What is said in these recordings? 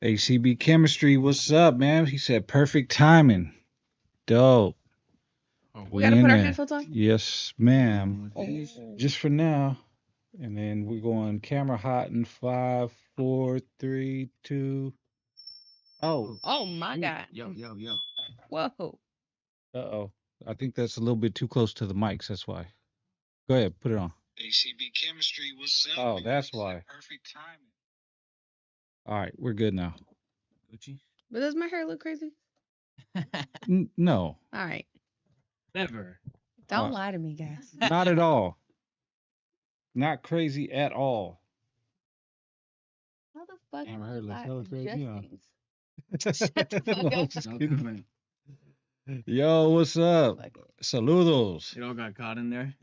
ACB Chemistry, what's up, man? He said perfect timing. Dope. Oh, We gotta in put our there. headphones on? Yes, ma'am. Oh. Just for now. And then we're going camera hot in 5, 4, 3, 2. Oh, Oh my shoot. God. Yo. Whoa. uh-oh. I think that's a little bit too close to the mics. That's why. Go ahead, put it on. ACB Chemistry, what's up? Oh, that's why. Perfect timing. All right, we're good now. Gucci. But does my hair look crazy? No, All right. Never. Don't lie to me, guys. not at all. Not crazy at all. How the fuck Damn, her hair looks I hella crazy, adjust huh? things? Shut the fuck No, I'm up. just No kidding. comment. Yo, what's up? Fuck it. Saludos. It all got caught in there.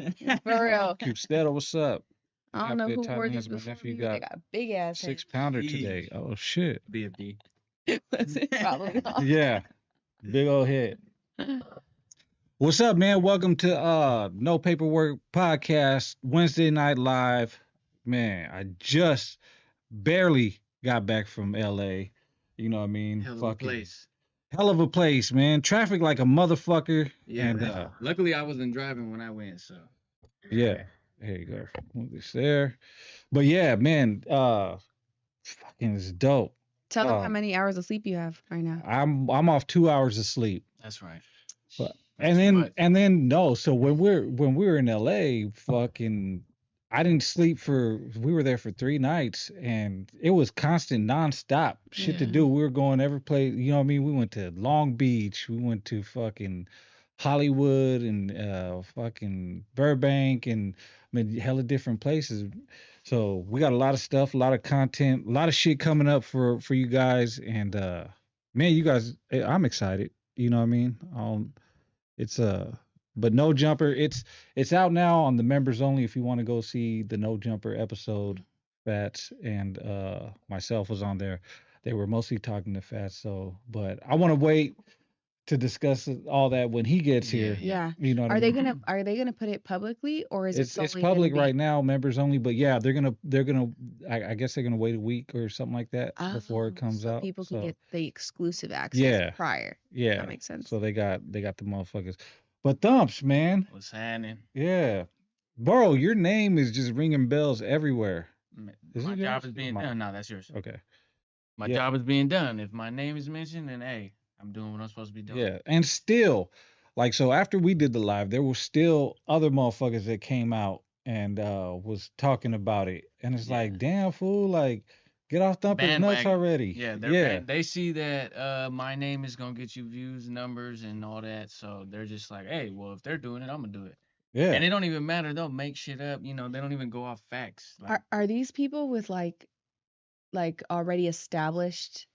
For real. Cupstedo, what's up? I don't know After who wore Titan these has my before nephew me, but they got got big ass 6 pounder Yeesh. today. Oh shit. BFD. heads. Was it probably not? Yeah. Big old head. What's up, man? Welcome to No Paperwork Podcast, Wednesday Night Live. Man, I just barely got back from LA. You know what I mean? Hell of a place. Hell of a place, man. Traffic like a motherfucker. Yeah. And Luckily, I wasn't driving when I went, so. yeah. There you go. Move this there. But yeah, man, fucking it's dope. Tell them how many hours of sleep you have right now. I'm off 2 hours of sleep. That's right. But That's too and much. then no, so when we were in LA, fucking I didn't sleep we were there for 3 nights and it was constant nonstop shit to Yeah. do. We were going every place, you know what I mean? We went to Long Beach, we went to fucking Hollywood and fucking Burbank and I mean hella different places. So we got a lot of stuff, a lot of content, a lot of shit coming up for you guys and man, you guys I'm excited. You know what I mean? It's but No Jumper, it's out now on the members only if you want to go see the No Jumper episode. Fats and myself was on there. They were mostly talking to Fats, so but I want to wait to discuss all that when he gets Yeah, here. Yeah. You know what I Are mean? they gonna put it publicly or is it It's solely public gonna be right now, members only, but yeah, they're gonna I guess they're gonna wait a week or something like that before it comes so out. people can So get the exclusive access yeah, prior. yeah. That makes sense. So they got the motherfuckers. But Thumps, man. What's happening? Yeah. Bro, your name is just ringing bells everywhere. Is My it job yours? is being Mine. done. No, that's yours. Okay. My Yeah. job is being done. If my name is mentioned, then hey, I'm doing what I'm supposed to be doing. Yeah. And still, like, so after we did the live, there were still other motherfuckers that came out and was talking about it. And it's Yeah. like, damn fool, like, get off Thumper's nuts Bandwagon. already. Yeah, they see that my name is gonna get you views, numbers, and all that. So they're just like, hey, well, if they're doing it, I'm gonna do it. Yeah. And it don't even matter. They'll make shit up. You know, they don't even go off facts. Like, Are these people with like already established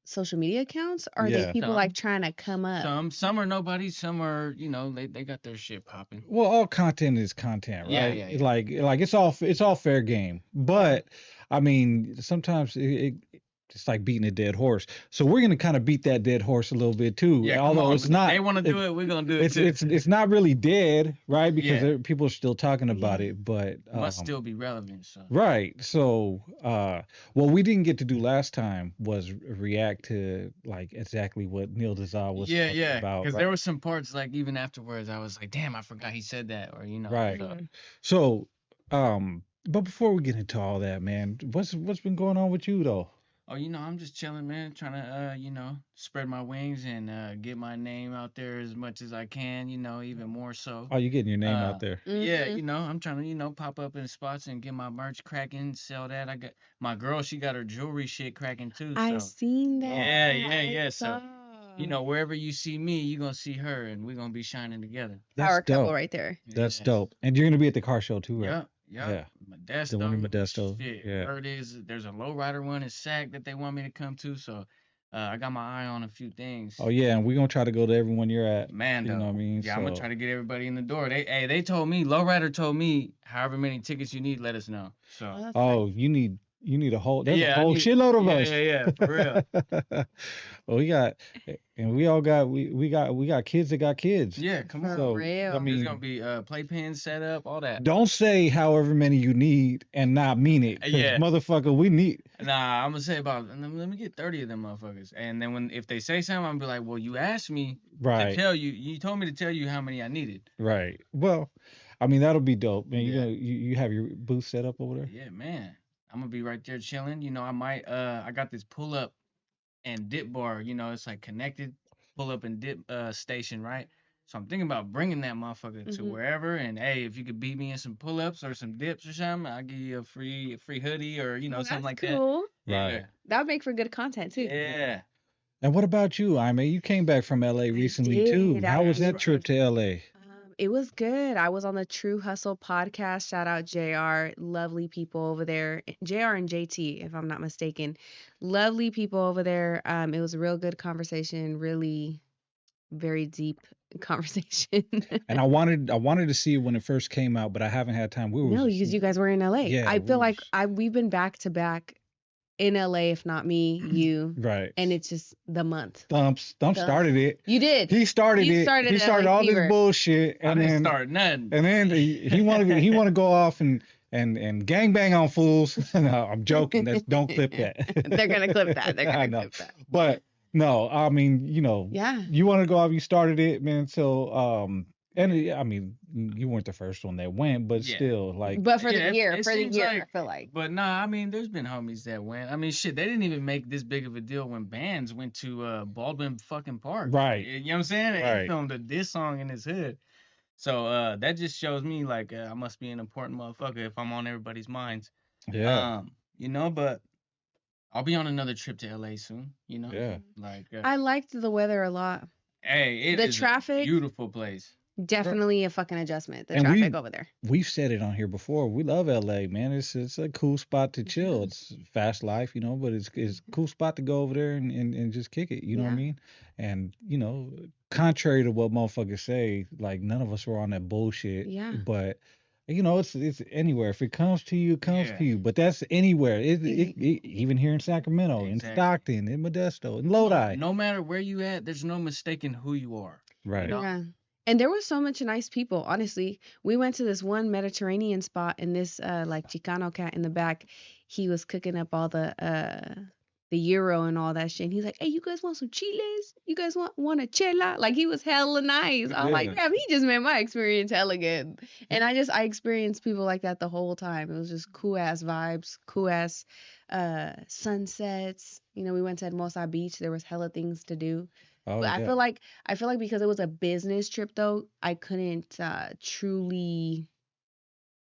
social media accounts? Or are Yeah. they people Some. like trying to come up? some are nobody. Some are, you know, they got their shit popping. Well, all content is content, right? Yeah. Like it's all fair game. But I mean, sometimes it's like beating a dead horse. So we're gonna kind of beat that dead horse a little bit too. Yeah, come although on. it's not. They want to do it. We're gonna do it too. It's not really dead, right? Because Yeah. people are still talking about Yeah. it, but Must still be relevant. So. right. So what we didn't get to do last time was react to like exactly what Neil Dezal was talking Yeah. about. Because Right? there were some parts like even afterwards, I was like, damn, I forgot he said that, or you know. Right. So. So but before we get into all that, man, what's been going on with you though? Oh, you know, I'm just chilling, man, trying to, you know, spread my wings and get my name out there as much as I can, you know, even more so. Oh, you getting your name out there? Yeah, you know, I'm trying to, you know, pop up in spots and get my merch cracking, sell that. I got my girl, she got her jewelry shit cracking too. I So, seen that. yeah. I So, saw. you know, wherever you see me, you're going to see her and we're going to be shining together. Power That's couple dope. right there. That's Yes. dope. And you're gonna be at the car show too, right? Yeah. Yeah. Modesto. The one in Modesto. Shit. Yeah. There's a Lowrider one in Sac that they want me to come to. So I got my eye on a few things. Oh yeah, and we're gonna try to go to everyone you're at. Man, You know what I mean? Yeah, I'm gonna So- try to get everybody in the door. They told me, Lowrider told me, however many tickets you need, let us know. So that's Oh, nice. you need a whole. There's Yeah, a I whole need- shitload of us. yeah, for real. Well, we got, and we all got, we got kids that got kids. Yeah, come For on. So, I real. There's gonna mean, be playpens set up, all that. don't say however many you need and not mean it, because Yeah. motherfucker, we need. Nah, I'm gonna say about let me get 30 of them motherfuckers. And then when if they say something, I'm gonna be like, well, you asked me to Right, tell you, you told me to tell you how many I needed. right. Well, I mean, that'll be dope, man. Yeah. You have your booth set up over there? Yeah, man. I'm gonna be right there chilling. You know, I might I got this pull up and dip bar, it's like connected pull up and dip station, right? So I'm thinking about bringing that motherfucker to Mhm. wherever, and hey, if you could beat me in some pull ups or some dips or something, I'll give you a free hoodie or Oh, something that's like cool. that. Right. Yeah. That would make for good content too. Yeah. And what about you, Ayme? You came back from LA recently too. did. How was That's that right. trip to LA? It was good. I was on the True Hustle podcast. Shout out JR. Lovely people over there. JR and JT, if I'm not mistaken. Lovely people over there. It was a real good conversation, really very deep conversation. And I wanted to see it when it first came out, but I haven't had time. No, because you guys were in LA. Yeah, I we feel like was- we've been back to back in LA, if not me, you, right. and it's just the month. Thumps Thumps. started it. You did. He started You it. started He started LA all fever. this bullshit, I and didn't then start nothing. he wanted to go off and gang bang on fools. No, I'm joking. Don't clip that. They're gonna clip that. They're I gonna know. clip that. But no, I mean, Yeah. you want to go off. You started it, man. So I mean, you weren't the first one that went, but Yeah. still, like, But for Yeah, the year, it for the seems year, like- I feel like. But nah, I mean, there's been homies that went. I mean, shit, they didn't even make this big of a deal when bands went to Baldwin fucking Park. Right. You know what I'm saying? Right. He filmed a diss song in his hood. So that just shows me like I must be an important motherfucker if I'm on everybody's minds. yeah, But I'll be on another trip to LA soon. yeah. Like I liked the weather a lot. hey, it The is a traffic- beautiful place. Definitely a fucking adjustment. The And traffic over there. We've said it on here before. We love LA, man. It's a cool spot to chill. Yeah. It's fast life, but it's a cool spot to go over there and just kick it. You know what I Yeah. mean? And contrary to what motherfuckers say, like none of us were on that bullshit. Yeah. But it's anywhere. If it comes to you, it comes Yeah. to you. But that's anywhere. Even here in Sacramento, in Exactly. Stockton, in Modesto, in Lodi. No matter where you at, there's no mistaking who you are. Right. know? Yeah. And there were so much nice people, honestly. We went to this one Mediterranean spot and this like Chicano cat in the back, he was cooking up all the gyro and all that shit. And he's like, "Hey, you guys want some chiles? You guys want a chela?" Like he was hella nice. I'm like, Yeah. damn, he just made my experience hella good. And I experienced people like that the whole time. It was just cool ass vibes, cool ass sunsets. We went to Hermosa Beach. There was hella things to do. Oh, But yeah. I feel like because it was a business trip though, I couldn't truly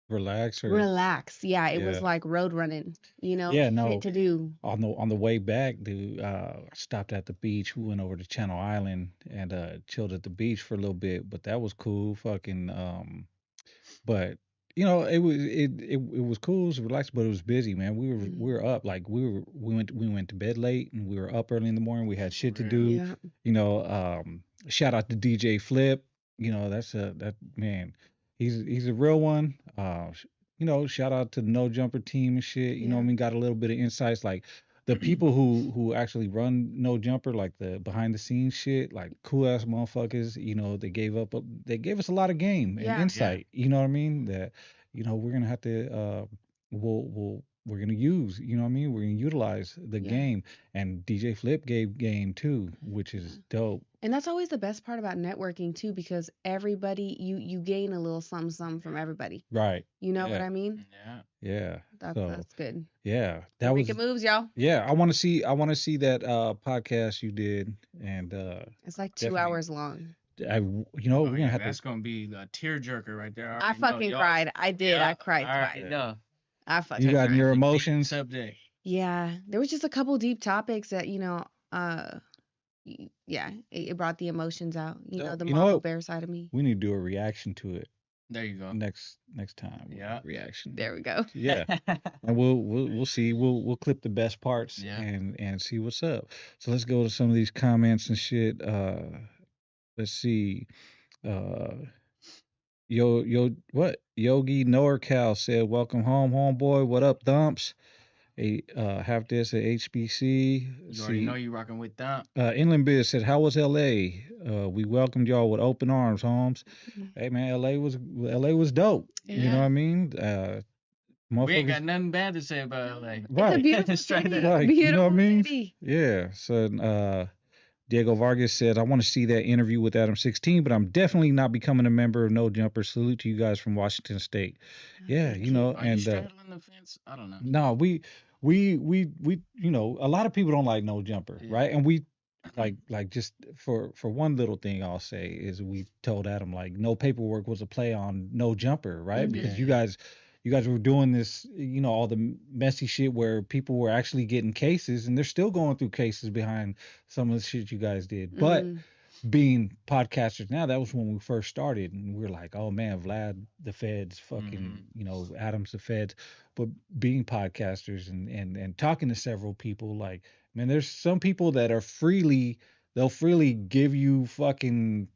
Relax or relax. Yeah, it was Yeah. like road running, Yeah, no. shit to do. on the way back, dude, stopped at the beach. We went over to Channel Island and chilled at the beach for a little bit, but that was cool. Fucking but it was cool, it was relaxed, but it was busy, man. We were up, like we went to bed late and we were up early in the morning. We had shit to do. Yeah. Shout out to DJ Flip. That man. He's a real one. Shout out to the No Jumper team and shit. You know what I Yeah. mean? Got a little bit of insights, like the people who actually run No Jumper, like the behind the scenes shit, like cool ass motherfuckers. They gave us a lot of game and Yeah. insight. You know what I mean? That we're gonna have to we're gonna use. You know what I mean? We're gonna utilize the Yeah. game. And DJ Flip gave game too, which is dope. And that's always the best part about networking too, because everybody you gain a little something from everybody. Right. You know what Yeah. I mean? Yeah. Yeah. That's So that's good. yeah, We're that was making moves, y'all. yeah. I want to see that podcast you did, and It's like 2 definitely. hours long. we're gonna have That's to. gonna be a tearjerker right there. I fucking cried. I did. I cried Alright, twice. no. I fucking You got cried. your Deep emotions. subject. Yeah, there was just a couple deep topics that yeah, it brought the emotions out. The You know mama what? bear side of me. We need to do a reaction to it There you go. next time. Yeah. Reaction. There we go. Yeah. And we'll see. We'll clip the best parts Yeah. and see what's up. So let's go to some of these comments and shit. Let's see. What? Yogi NorCal said, "Welcome home, homeboy. What up, Thumps?" Half this at HBC. You already know you rocking with that. Inland Biz said, "How was LA? We welcomed y'all with open arms, Holmes. Hey man, LA was dope. You know what I mean? We ain't Motherfuckers, got nothing bad to say about LA. It's a right? beautiful Straight city. up. Like, you know what I Beautiful mean? city. Yeah. So Diego Vargas said, I want to see that interview with Adam 16, but I'm definitely not becoming a member of No Jumper. Salute to you guys from Washington State. Yeah, Thank you know, Are you and straddling the fence? I don't know. no, we you know, a lot of people don't like No Jumper, Yeah. right? And we like just for one little thing I'll say is we told Adam like no paperwork was a play on No Jumper, right? Because Yeah. you guys were doing this, you know, all the messy shit where people were actually getting cases and they're still going through cases behind some of the shit you guys did. But Mm, being podcasters now, that was when we first started, and we were like, oh man, Vlad the Feds, fucking, you know, Adam's the Feds. But being podcasters and talking to several people, like, man, there's some people that are they'll freely give you fucking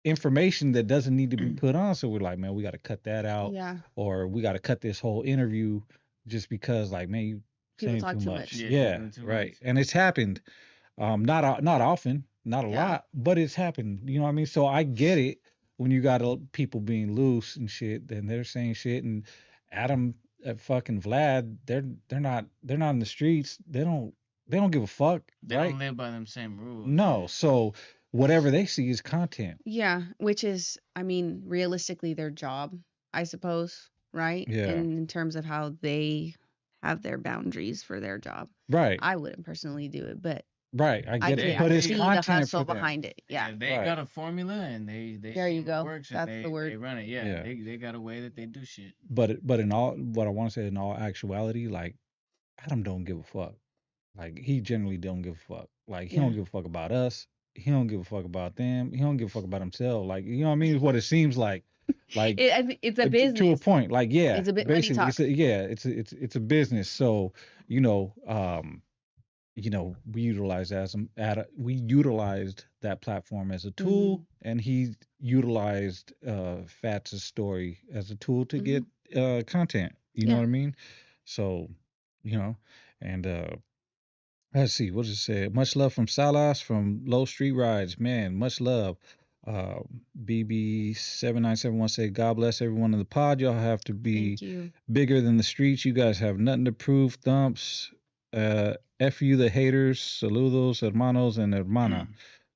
information that doesn't need to be put on. So we're like, man, we got to cut that out, yeah. or we got to cut this whole interview just because, like, man, you People saying talk too too much. much. Yeah, Yeah, doing too right. much. And it's happened. Not often, not a Yeah. lot, but it's happened. You know what I mean? So I get it when you got people being loose and shit. Then they're saying shit, and Adam, fucking Vlad, they're not in the streets. They don't give a fuck, They right? don't live by them same rules. No. So whatever they see is content. Yeah, which is, I mean, realistically their job, I suppose, right? Yeah. In terms of how they have their boundaries for their job. Right. I wouldn't personally do it, but Right. I I get can, it. I But can it's see the content hustle for them. behind it. Yeah. They Right. got a formula and they There see you what go. works That's and the word. they run it. Yeah, Yeah. They got a way that they do shit. But in all, what I want to say in all actuality, like Adam don't give a fuck. Like he generally don't give a fuck. Like he Yeah. don't give a fuck about us. He don't give a fuck about them. He don't give a fuck about himself. Like, you know what I mean? It's what it seems like. Like It's a to a business. point. Like, yeah, It's a bit money basically talk. it's a, yeah, it's a business. So, you know, we utilized that platform as a tool, and he utilized Fats' story as a tool to get content. You know Yeah. what I mean? So, you know, and let's see, what does it say? Much love from Salas from Low Street Rides. Man, much love. Uh, BB7971 said, God bless everyone in the pod. Y'all have to be Thank you. bigger than the streets. You guys have nothing to prove. Thumps. F you, the haters. Saludos, hermanos, and hermana.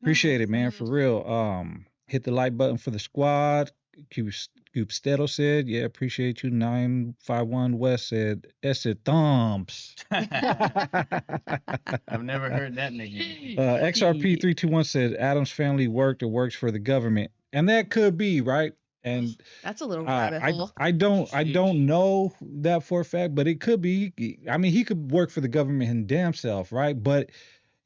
Appreciate it, man, for real. Hit the like button for the squad. Cubestero said, yeah, appreciate you. 951 West said, Ese Thumps. I've never heard that nigga. XRP 321 said, Adam's family worked or works for the government. And that could be, right? And That's a little rabbit hole. I don't know that for a fact, but it could be. I mean, he could work for the government his damn self, right? But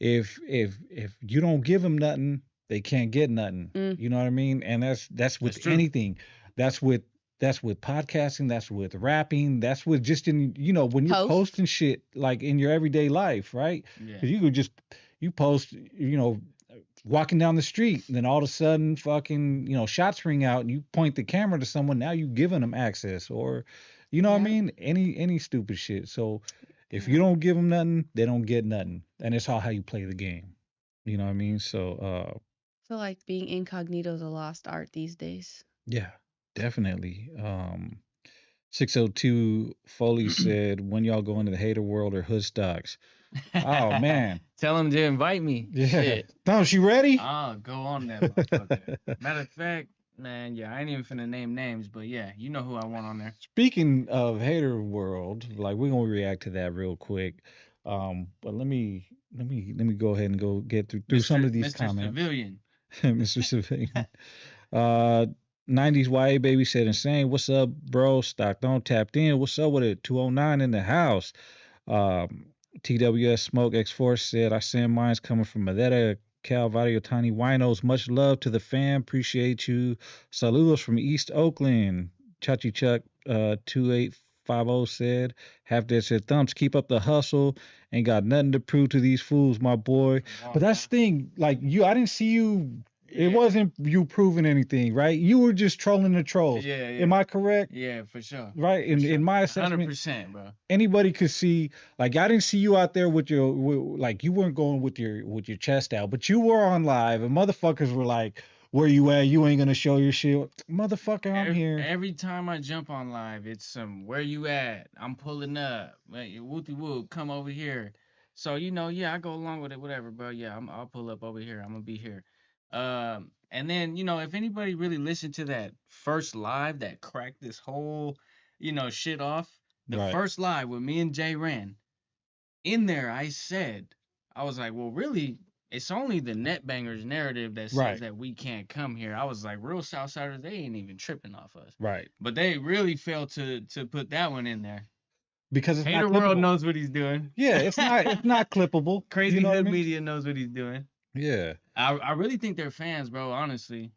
if you don't give them nothing, they can't get nothing. You know what I mean? And that's with true. anything. That's with podcasting. That's with rapping. That's with just in when you're posting shit like in your everyday life, right? Yeah. Because you could just post walking down the street, and then all of a sudden fucking shots ring out, and you point the camera to someone. Now you giving them access, or what I mean, any stupid shit. So if you don't give them nothing, they don't get nothing, and it's all how you play the game. You know what I mean? So I feel like being incognito is a lost art these days. yeah, definitely. 602 Foley said, when y'all go into the hater world or hood stocks? Oh man. Tell him to invite me. Yeah. Shit. Thumps, you ready? Oh, go on that motherfucker. Matter of fact, man, yeah, I ain't even finna name names, but yeah, you know who I want on there. Speaking of hater world, like we're gonna react to that real quick. But let me go ahead and go get through some of these Mr. comments. Civilian. Mr. Civilian. 90s YA baby said, N-Sane, what's up, bro? Stockton tapped in. What's up with it? 209 in the house. TWS Smoke X4 said, I send mines coming from Madera, Calvario, Tiny Winos. Much love to the fam. Appreciate you. Saludos from East Oakland. Chachi Chuck 2850 said, Half Dead said, Thumps, keep up the hustle. Ain't got nothing to prove to these fools, my boy. But that's the thing. Like I didn't see you It Yeah. wasn't you proving anything, right? You were just trolling the trolls. Yeah, yeah. Am I correct? Yeah, for sure. Right? For sure. In my assessment, 100%, bro. anybody could see. Like I didn't see you out there with your like you weren't going with your chest out, but you were on live, and motherfuckers were like, "Where you at? You ain't gonna show your shit, motherfucker. I'm here." Every time I jump on live, it's some where you at? I'm pulling up. Wooty woo, come over here. So yeah, I go along with it, whatever, bro. Yeah, I'll pull up over here. I'm gonna be here. And then if anybody really listened to that first live that cracked this whole shit off, the Right. first live with me and Jay ran in there, I said, I was like, well, really, it's only the net bangers narrative that says Right. that we can't come here. I was like, real Southsiders, they ain't even tripping off us. Right. But they really failed to put that one in there. Because it's Hater not World clippable. knows what he's doing. Yeah, it's not clippable. Crazy You know what I Hood mean? Media knows what he's doing. Yeah. I really think they're fans, bro, honestly.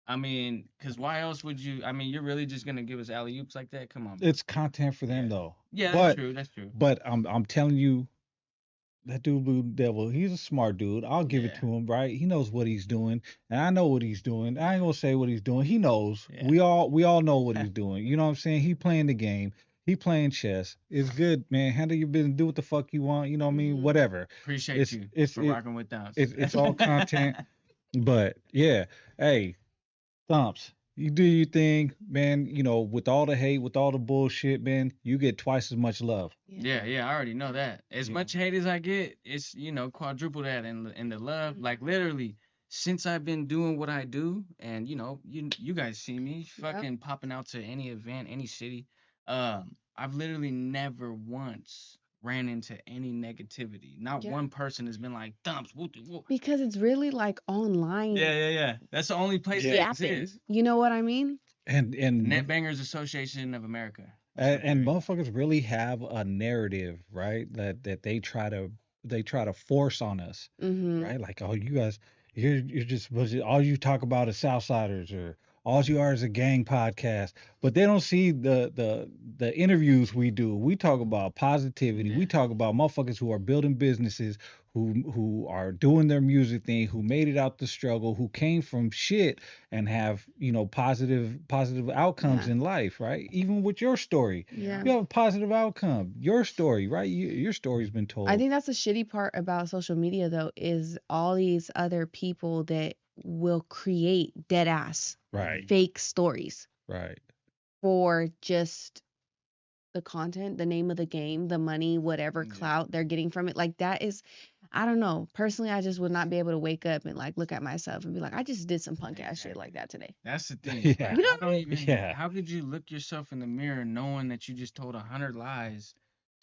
I mean, because why else would you? I mean, you're really just going to give us alley oops like that? Come on, bro. It's content for them Yeah. though. Yeah, But that's true. That's true. but I'm telling you, that dude Blue Devil, he's a smart dude. I'll give it Yeah. to him, right? He knows what he's doing, and I know what he's doing. I ain't gonna say what he's doing. He knows. Yeah. We all know what he's doing. You know what I'm saying? He playing the game. He playing chess. It's good, man. Handle your business. Do what the fuck you want. You know what I mean? Mhm. Whatever. Appreciate you for rocking with Thumps. It's all content. But yeah, hey, Thumps, you do your thing, man. You know, with all the hate, with all the bullshit, man, you get twice as much love. Yeah, I already know that. As Yeah. much hate as I get, it's quadruple that in the love. Like literally, since I've been doing what I do, and you guys see me fucking popping out to any event, any city. I've literally never once ran into any negativity. Not Yeah. one person has been like Thumps. Woo. Because it's really like online Yeah. That's the only place that yapping. exists. You know what I mean? And Net Bangers Association of America. and motherfuckers really have a narrative, right? That they try to force on us, Mm-hmm. right? Like, oh, you guys, you're just all you talk about is Southsiders, or all you are is a gang podcast. But they don't see the interviews we do. We talk about positivity. Yeah. We talk about motherfuckers who are building businesses, who are doing their music thing, who made it out the struggle, who came from shit and have positive outcomes Yeah. in life, right? Even with your story, Yeah. you have a positive outcome. Your story, right? Your story's been told. I think that's the shitty part about social media though, is all these other people that will create dead ass Right. fake stories Right. for just the content, the name of the game, the money, whatever Yeah. clout they're getting from it. Like that is, I don't know. Personally, I just would not be able to wake up and like look at myself and be like, I just did some punk ass shit like that today. That's the thing. Yeah. Like, You know I what I don't mean? even. Yeah. How could you look yourself in the mirror knowing that you just told 100 lies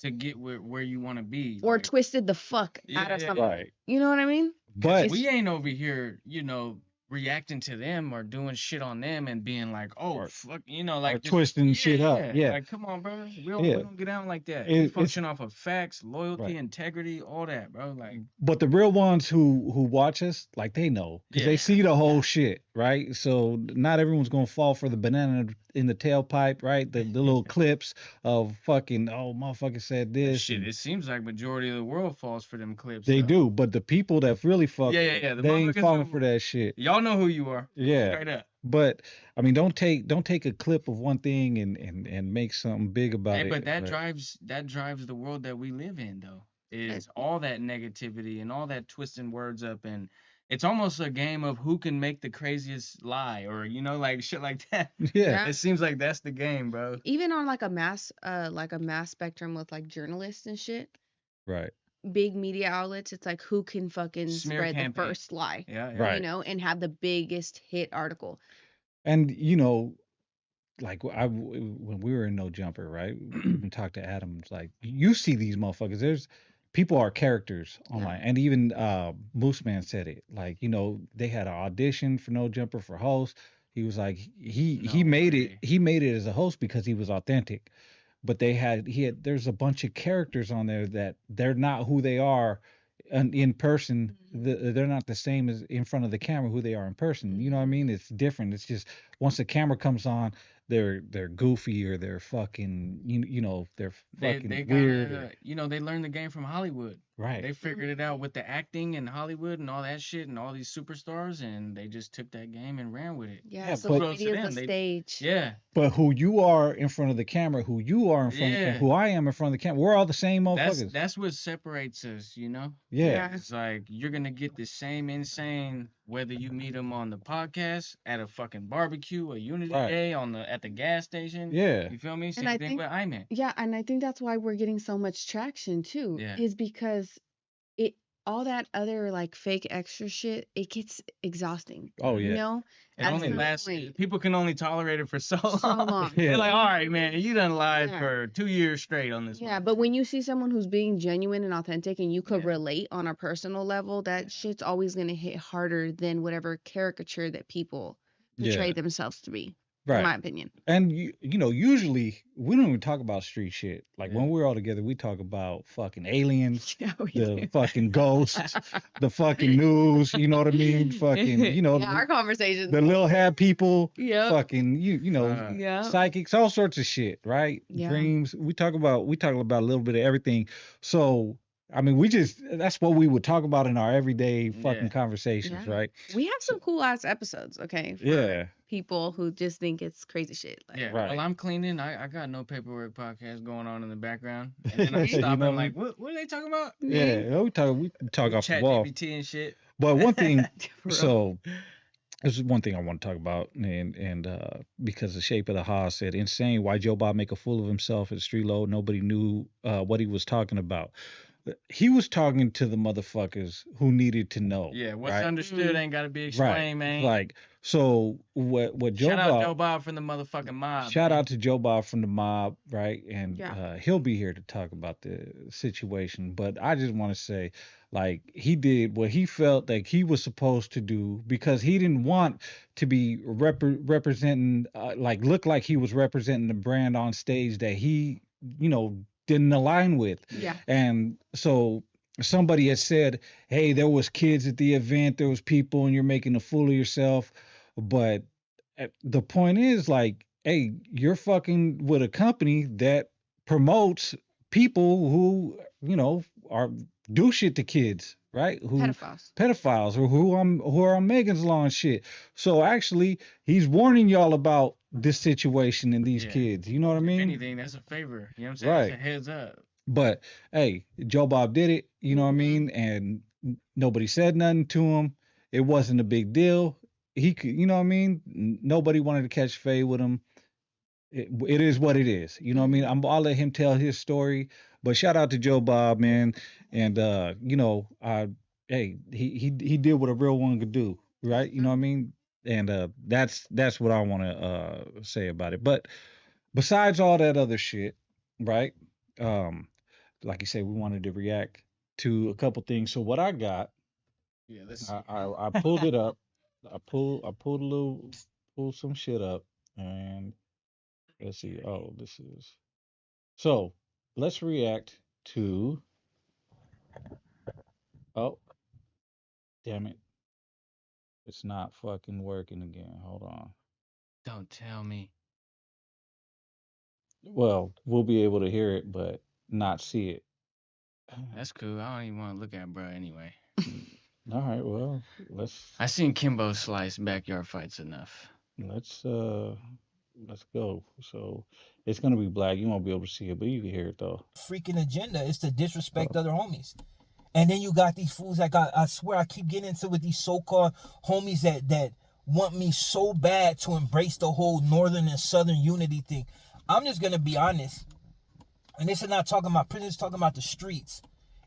to get where you want to be? Or Like, twisted the fuck Yeah, out of yeah, something. Right. You know what I mean? But we ain't over here, reacting to them or doing shit on them and being like, oh Or- fuck, like or just- twisting shit up. Yeah. Like, come on, bro. We Yeah. don't get down like that. It- We it's- function off of facts, loyalty, Right. integrity, all that, bro. Like, But the real ones who watch us, like they know, because they Yeah. see the whole shit, right? So not everyone's gonna fall for the banana in the tailpipe, right? The little clips of fucking, oh, motherfucker said this. shit. and It seems like majority of the world falls for them clips. they though. do, but the people that really fuck, Yeah. The they ain't motherfuckers falling who- for that shit. Y'all know who you are. Yeah. Straight up. But I mean, don't take a clip of one thing and make something big about Hey, it. but that drives the world that we live in, though. Is all that negativity and all that twisting words up, and it's almost a game of who can make the craziest lie, or like shit like that. Yeah. It seems like that's the game, bro. Even on like a mass spectrum with like journalists and shit, Right. big media outlets, it's like who can fucking Smear spread campaign. the first lie, Yeah. Right. and have the biggest hit article. And like when we were in No Jumper, right? We talked to Adam. It's like you see these motherfuckers. There's people are characters online, and even Moose Man said it. Like they had an audition for No Jumper for host. He was like he No made way. it. He made it as a host because he was authentic. But there's a bunch of characters on there that they're not who they are in person. They're not the same as in front of the camera who they are in person. You know what I mean? It's different. It's just once the camera comes on, they're goofy, or they're fucking they're fucking They weird. they learned the game from Hollywood. Right. They figured it out with the acting and Hollywood and all that shit and all these superstars, and they just took that game and ran with it. Yeah, Yeah, social but Kudos to media is a them. stage. Yeah, but who you are in front of the camera, who you are in front of the camera, yeah. who I am in front of the camera, we're all the same That's motherfuckers. that's what separates us, you know. Yeah. It's like you're gonna get the same N-Sane whether you meet him on the podcast, at a fucking barbecue, a Unity Right. Day, at the gas station. Yeah. You feel me? And Same I thing think, with Ayme. yeah, and I think that's why we're getting so much traction too, Yeah. is because it all that other like fake extra shit, it gets exhausting. Oh You yeah. know, It at only some lasts. point, People can only tolerate it for so so long. long. Yeah. They're like, all right, man, you done lied Yeah. for 2 years straight on this Yeah, one. but when you see someone who's being genuine and authentic and you could Yeah. relate on a personal level, that shit's always gonna hit harder than whatever caricature that people portray Yeah. themselves to be, in Right. my opinion. And you know, usually we don't even talk about street shit. Like Yeah. when we're all together, we talk about fucking aliens, Yeah, we the do. fucking ghosts, the fucking news. You know what I mean? Fucking, you know, Yeah, our conversations. the little hat people. Yep. Fucking, you know, Yeah. psychics, all sorts of shit, right? Yeah. Dreams. We talk about a little bit of everything. So I mean, that's what we would talk about in our everyday fucking Yeah. conversations, Yeah. right? We have some cool ass episodes, okay? For Yeah. people who just think it's crazy shit. Like, Yeah. Right. While I'm cleaning, I got no paperwork podcast going on in the background, and then I'm You know stopping what I like, what are they talking about? Yeah, we talk off the Chat wall. GPT and shit. But one thing, For real. so this is one thing I want to talk about, and because the shape of the Haas said, "Insane, why Joe Bob make a fool of himself at Street Load? Nobody knew what he was talking about." He was talking to the motherfuckers who needed to know. Yeah, what's right? understood ain't gotta be explained, Right. man. Like, so what Joe Shout out Bob, Joe Bob from the motherfucking mob. shout man. out to Joe Bob from the mob, right? And Yeah. he'll be here to talk about the situation. But I just want to say, like, he did what he felt like he was supposed to do because he didn't want to be representing, like, look like he was representing the brand on stage that he, you know, didn't align with. Yeah. And so somebody had said, "Hey, there was kids at the event, there was people, and you're making a fool of yourself." But the point is, like, hey, you're fucking with a company that promotes people who, you know, do shit to kids, right? Who Pedophiles. or who are on Megan's Law and shit. So actually, he's warning y'all about this situation and these Yeah. kids. You know what I If mean? anything, that's a favor. You know what I'm saying? Right. It's a heads up. But hey, Joe Bob did it, you know what I Mhm. mean? And nobody said nothing to him. It wasn't a big deal. He could, you know what I mean? Nobody wanted to catch fade with him. It is what it is. You know what I mean? I'll let him tell his story. But shout out to Joe Bob, man. And you know, hey, he did what a real one could do, right? You know what I mean? And that's what I want to say about it. But besides all that other shit, right? Like you said, we wanted to react to a couple things. So what I got, Yeah, let's I pulled it up. I pulled some shit up, and let's see. Oh, this is so. Let's react to. Oh, damn it! It's not fucking working again. Hold on. don't tell me. Well, we'll be able to hear it, but not see it. That's cool. I don't even want to look at bro anyway. All right. Well, I seen Kimbo slice backyard fights enough. let's go. So it's gonna be black. You won't be able to see it, but you can hear it though. Freaking agenda is to disrespect other homies. And then you got these fools like I swear I keep getting into with these so-called homies that want me so bad to embrace the whole northern and southern unity thing. I'm just gonna be honest. And this is not talking about prisons, talking about the streets.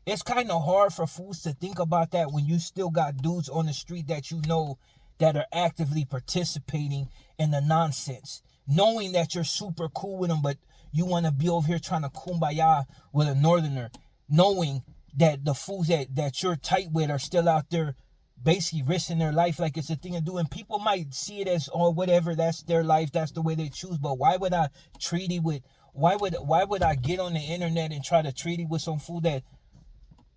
It's kind of hard for fools to think about that when you still got dudes on the street that you know that are actively participating in the nonsense. Knowing that you're super cool with them, but you want to be over here trying to kumbaya with a northerner. Knowing that the fools that you're tight with are still out there basically risking their life like it's a thing to do. And people might see it as, oh, whatever, that's their life, that's the way they choose. But why would I treat it with, why would I get on the internet and try to treat it with some fool that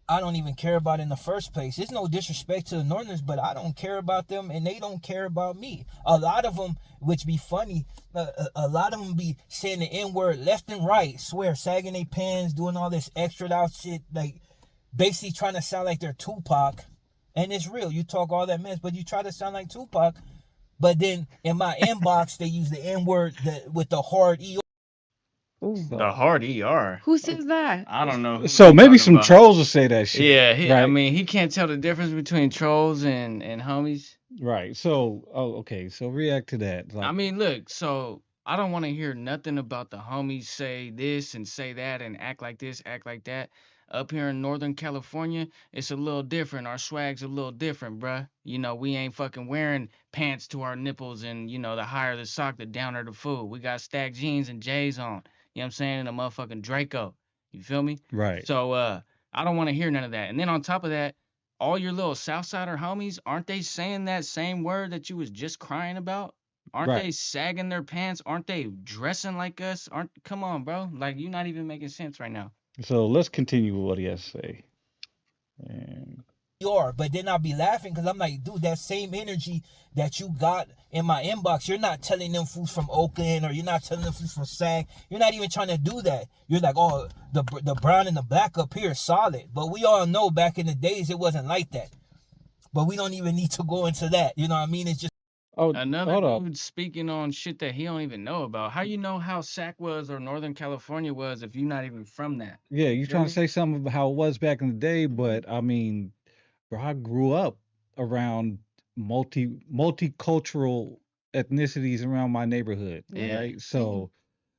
I don't even care about in the first place? There's no disrespect to the Northerners, but I don't care about them and they don't care about me. A lot of them, which be funny, a lot of them be saying the N-word left and right, swear, sagging their pants, doing all this extra out shit, like basically trying to sound like they're Tupac, and it's real. You talk all that mess, but you try to sound like Tupac. But then in my inbox, they use the N word with the hard E. Ooh. The So, hard ER. Who says that? I don't know who so he maybe talking some about. trolls will say that shit. Yeah, I Right. mean, he can't tell the difference between trolls and homies. Right. So, okay. So react to that. I Like, mean, look, so I don't want to hear nothing about the homies say this and say that and act like this, act like that. Up here in Northern California, it's a little different. Our swag's a little different, bruh. You know, we ain't fucking wearing pants to our nipples and, you know, the higher the sock, the downer the food. We got stacked jeans and J's on. You know what I'm saying? And a motherfucking Draco. You feel me? right. So, I don't want to hear none of that. And then on top of that, all your little Southsider homies, aren't they saying that same word that you was just crying about? Aren't Right. they sagging their pants? Aren't they dressing like us? Come on, bro. Like you're not even making sense right now. So let's continue with what he has to say. And But then I'll be laughing because I'm like, dude, that same energy that you got in my inbox, you're not telling them fools from Oakland or you're not telling them fools from SAG. You're not even trying to do that. You're like, oh, the brown and the black up here is solid. But we all know back in the days it wasn't like that. But we don't even need to go into that. You know what I mean? It's just Another hold up. dude speaking on shit that he don't even know about. How you know how SAC was or Northern California was if you're not even from that? Yeah, You you feel trying to me? say something about how it was back in the day, but I mean, bro, I grew up around multicultural ethnicities around my neighborhood, Yeah. right? So,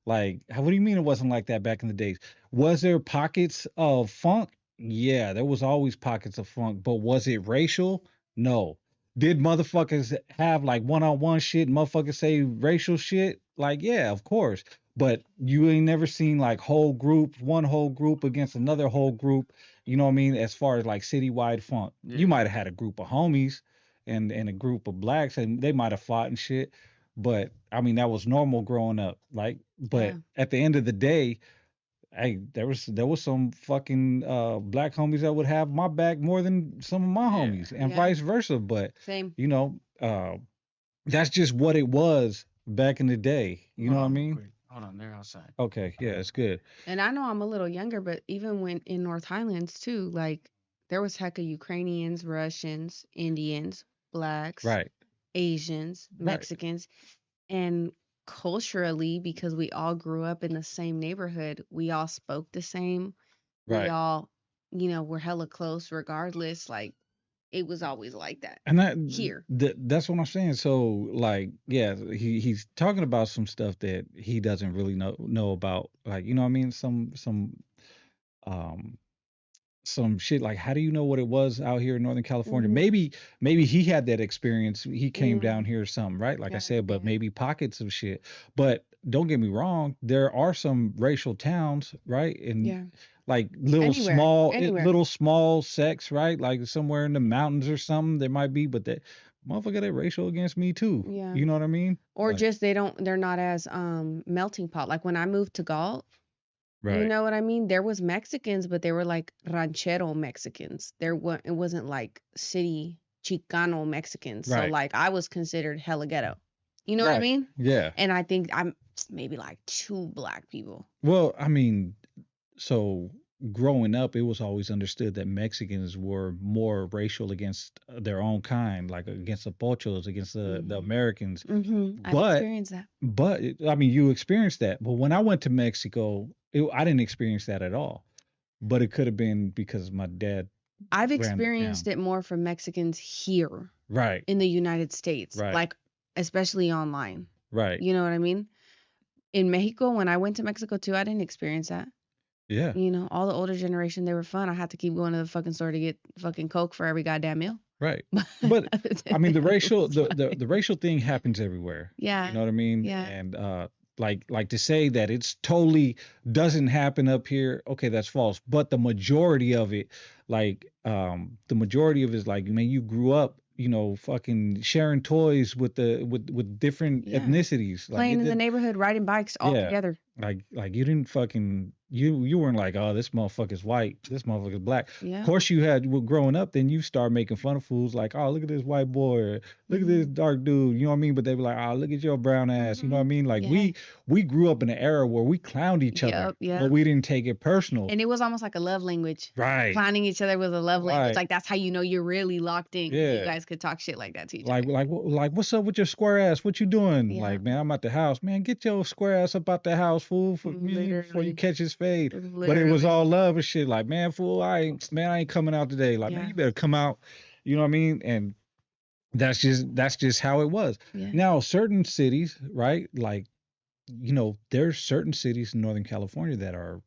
like, what do you mean it wasn't like that back in the days? Was there pockets of funk? Yeah, there was always pockets of funk, but was it racial? No. Did motherfuckers have like one-on-one shit? Motherfuckers say racial shit? Like, yeah, of course. But you ain't never seen like whole group, one whole group against another whole group. You know what I mean? As far as like citywide funk, Yeah. you might have had a group of homies and a group of blacks, and they might have fought and shit. But I mean, that was normal growing up. Like, but Yeah. at the end of the day, hey, there was some fucking black homies that would have my back more than some of my Yeah. homies, and Yeah. vice versa. But Same. you know, that's just what it was back in the day. You know Hold what I on real mean? quick. Hold on, they're outside. Okay, yeah, it's good. And I know I'm a little younger, but even when in North Highlands too, like there was hecka Ukrainians, Russians, Indians, blacks, Right, Asians, right, Mexicans, and culturally, because we all grew up in the same neighborhood, we all spoke the same. We right. all, were hella close regardless. Like it was always like that And here. that's what I'm saying. So like, yeah, he's talking about some stuff that he doesn't really know about. Like, you know what I mean? Um some shit like, how do you know what it was out here in Northern California? Hmm. Maybe he had that experience. He came down Mm, here or something, right? Like I yeah, said, but yeah, maybe pockets of shit. But don't get me wrong, there are some racial towns, right? And yeah. like Anywhere. little small sects, right? Like somewhere in the mountains or something, there might be, but that motherfucker, they racial against me too. Yeah. You know what I mean? Or Like, just they're not as melting pot. Like when I moved to Galt, you right, know what I mean? There was Mexicans, but they were like ranchero Mexicans. It wasn't like city Chicano Mexicans. So right, like I was considered hella ghetto. You know what I right. mean? Yeah. And I think I'm maybe like two black people. Well, I mean, so growing up, it was always understood that Mexicans were more racial against their own kind, like against the Pochos, against the Hmm. Americans. I've But experienced that. I mean, you experienced that. But when I went to Mexico, I didn't experience that at all. But it could have been because my dad I've ran the experienced town. it more from Mexicans here Right, in the United States, right, like especially online. right. You know what I mean? In Mexico, when I went to Mexico too, I didn't experience that. Yeah, All the older generation, they were fun. I had to keep going to the fucking store to get fucking Coke for every goddamn meal. right. But But other I than mean, the that, it racial was fine. the racial thing happens everywhere. You Yeah, know what I mean? yeah. And like to say that it's totally doesn't happen up here, okay, that's false. But the majority of it, like the majority of it is like, man, you grew up, fucking sharing toys with with different Yeah. ethnicities. Like Playing it in the did, neighborhood, riding bikes all yeah. together. Like you didn't fucking you weren't like, oh, this motherfucker's white, this motherfucker's black. Yeah. Of course, you had growing up, then you start making fun of fools like, oh, look at this white boy, or look at this dark dude. You know what I mean? But they be like, oh, look at your brown ass. You know what I mean? Like Yeah. we grew up in an era where we clowned each other, Yep. but we didn't take it personal. And it was almost like a love language. Right. Clowning each other was a love language. Right. Like that's how you know you're really locked in. 'Cause Yeah. You guys could talk shit like that to each Like other. what's up with your square ass? What you doing? Yeah. Like, man, I'm at the house. Man, get your square ass up out the house, fool, before Literally. you catch his fade. But it was Literally. all love and shit. Like, man, fool, I ain't coming out today. Like, man, Yeah. you better come out. You know what I mean? And that's just how it was. Yeah. Now, certain cities, right? Like, you know, there's certain cities in Northern California that are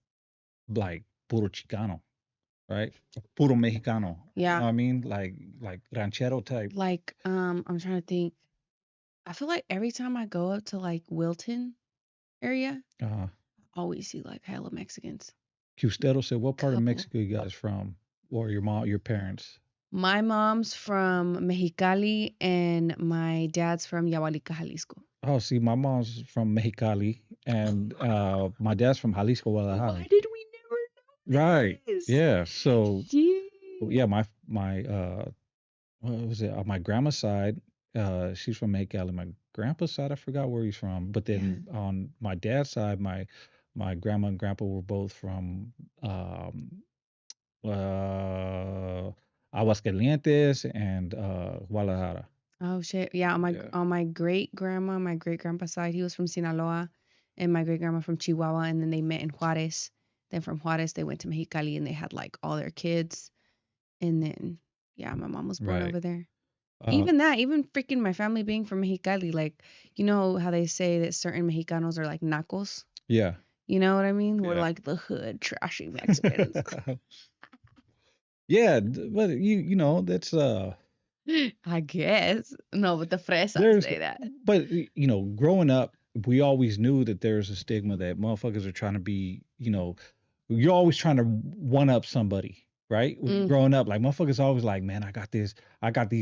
like puro Chicano, right? Puro Mexicano. You know Yeah. what I mean? Like ranchero type. Like I'm trying to think. I feel like every time I go up to like Wilton area, Uh, I always see like hella Mexicans. Custero said, what part of Couple. Mexico you guys from? Or your parents? My mom's from Mexicali and my dad's from Yahualica, Jalisco. Oh, see, my mom's from Mexicali and my dad's from Jalisco, Guadalajara. Why did we never know Right. this? Yeah. So Jeez. yeah, my what was it? On my grandma's side, she's from Mexicali. My grandpa's side, I forgot where he's from. But then on my dad's side, my grandma and grandpa were both from Aguascalientes and Guadalajara. Oh shit. Yeah, on my great grandma, my great grandpa's side, he was from Sinaloa, and my great grandma from Chihuahua, and then they met in Juarez. Then from Juarez they went to Mexicali and they had like all their kids. And then yeah, my mom was born Right. over there. Even freaking my family being from Mexicali, like you know how they say that certain Mexicanos are like nacos? Yeah. You know what I mean? We're Yeah. like the hood, trashy Mexicans. Yeah, but you know that's I guess. No, but the fresas there's say that. but you know, growing up, we always knew that there's a stigma that motherfuckers are trying to be, you know, you're always trying to one up somebody, right? Growing up, like motherfuckers always like, man, I got these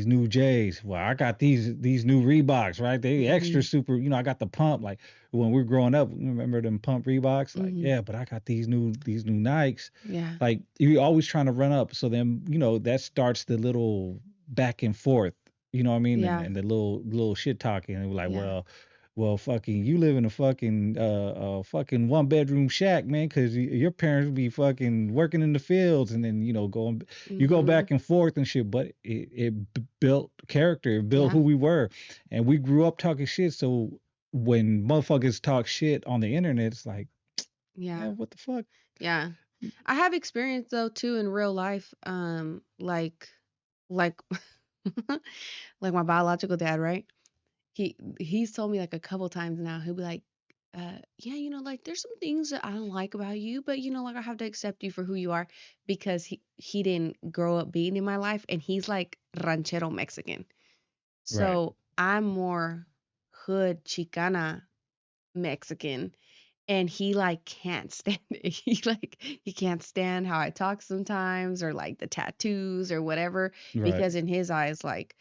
new J's. Well, I got these new Reeboks, right? They extra super, you know, I got the pump. Like when we were growing up, remember them pump Reeboks? Like, yeah, but I got these new Nikes. Yeah. Like you're always trying to run up. So then, you know, that starts the little back and forth. You know what I mean? Yeah. And the little shit talking. And we're like, Yeah. well, fucking, you live in a fucking fucking 1-bedroom shack, man, because your parents be fucking working in the fields, and then you know you go back and forth and shit. But it built character, it built who we were, and we grew up talking shit. So when motherfuckers talk shit on the internet, it's like, Yeah. what the fuck? Yeah. I have experience though too in real life. Like like my biological dad, right? He's told me like a couple times now, he'll be like, yeah, you know, like there's some things that I don't like about you, but you know, like I have to accept you for who you are because he didn't grow up being in my life, and he's like ranchero Mexican. So I'm more hood Chicana Mexican, and he like can't stand it. He can't stand how I talk sometimes, or like the tattoos or whatever, because in his eyes, like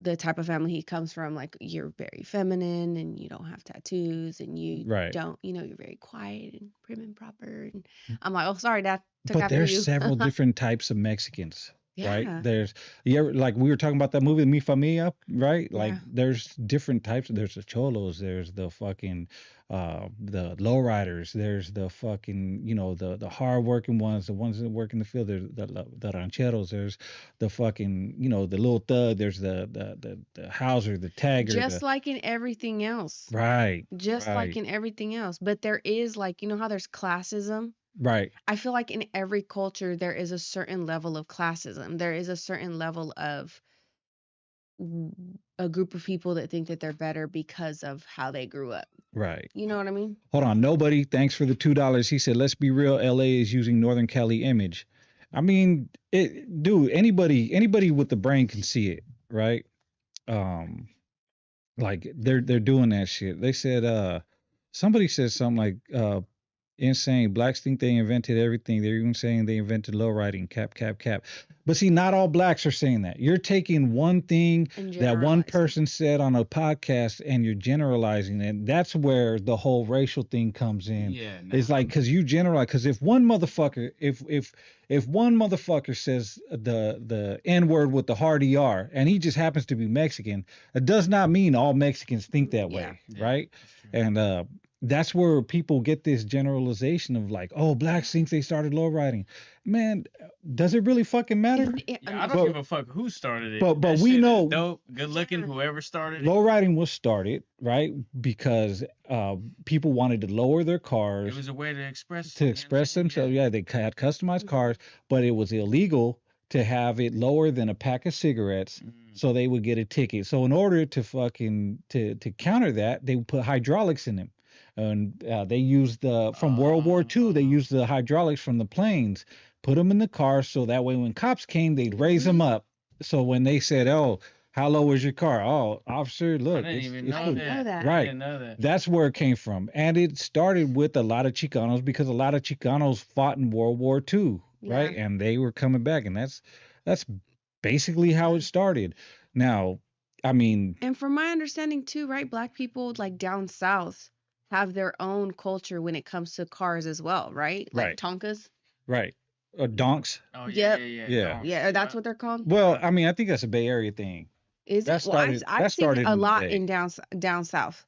the type of family he comes from, like you're very feminine and you don't have tattoos and you don't, you know, you're very quiet and prim and proper. And I'm like, oh, sorry, Dad, took But after you. there's several different types of Mexicans, right? Yeah. There's you ever, like we were talking about that movie Mi Familia, right? Like Yeah. there's different types. There's the cholos, there's the fucking the lowriders, there's the fucking, you know, the hardworking ones, the ones that work in the field. There's the rancheros, there's the fucking, you know, the little thug, there's the houser, the tagger, Just like in everything else. right. Just like in everything else. But there is, like, you know how there's classism? Right. I feel like in every culture there is a certain level of classism. There is a certain level of a group of people that think that they're better because of how they grew up. Right. You know what I mean? Hold on, nobody. Thanks for the $2. He said, "Let's be real. LA is using Northern Cali image." I mean, dude. Anybody with the brain can see it, right? Like they're doing that shit. They said, somebody said something like, Insane. Blacks think they invented everything. They're even saying they invented low riding, cap, cap, cap. But see, not all blacks are saying that. You're taking one thing And that one generalizing. person said on a podcast and you're generalizing it. That's where the whole racial thing comes in. Yeah, It's like because you generalize. Because if one motherfucker, if one motherfucker says the N word with the hard ER and he just happens to be Mexican, it does not mean all Mexicans think that Yeah. way, Yeah, right? that's true. And that's where people get this generalization of like, oh, blacks think they started low riding. Man, does it really fucking matter? Yeah, I don't But- give a fuck who started it. but That we shit is know- dope, good looking, whoever started it. Low riding was started, right? Because people wanted to lower their cars It was a way to express to you know what I'm express saying? themselves. Yeah, they had customized cars, but it was illegal to have it lower than a pack of cigarettes. Mm. So they would get a ticket. So in order to fucking to counter that, they would put hydraulics in them, and they used from World War II. They used the hydraulics from the planes, put them in the car, so that way when cops came, they'd raise them up. So when they said, "Oh, how low was your car?" "Oh, officer, look, I didn't it's, even it's know cool." that. know that. I Right. didn't know that. That's where it came from, and it started with a lot of Chicanos because a lot of Chicanos fought in World War II, right? Yeah. And they were coming back, and that's basically how it started. Now, I mean, And from my understanding too, right, black people like down south have their own culture when it comes to cars as well, right? Like Right. Tonkas. right, donks. Oh Yep. Yeah. donks. Yeah, that's what they're called. Well, I mean, I think that's a Bay Area thing. Is that it? Well, started- I've that seen started it a in the lot Bay. in down south.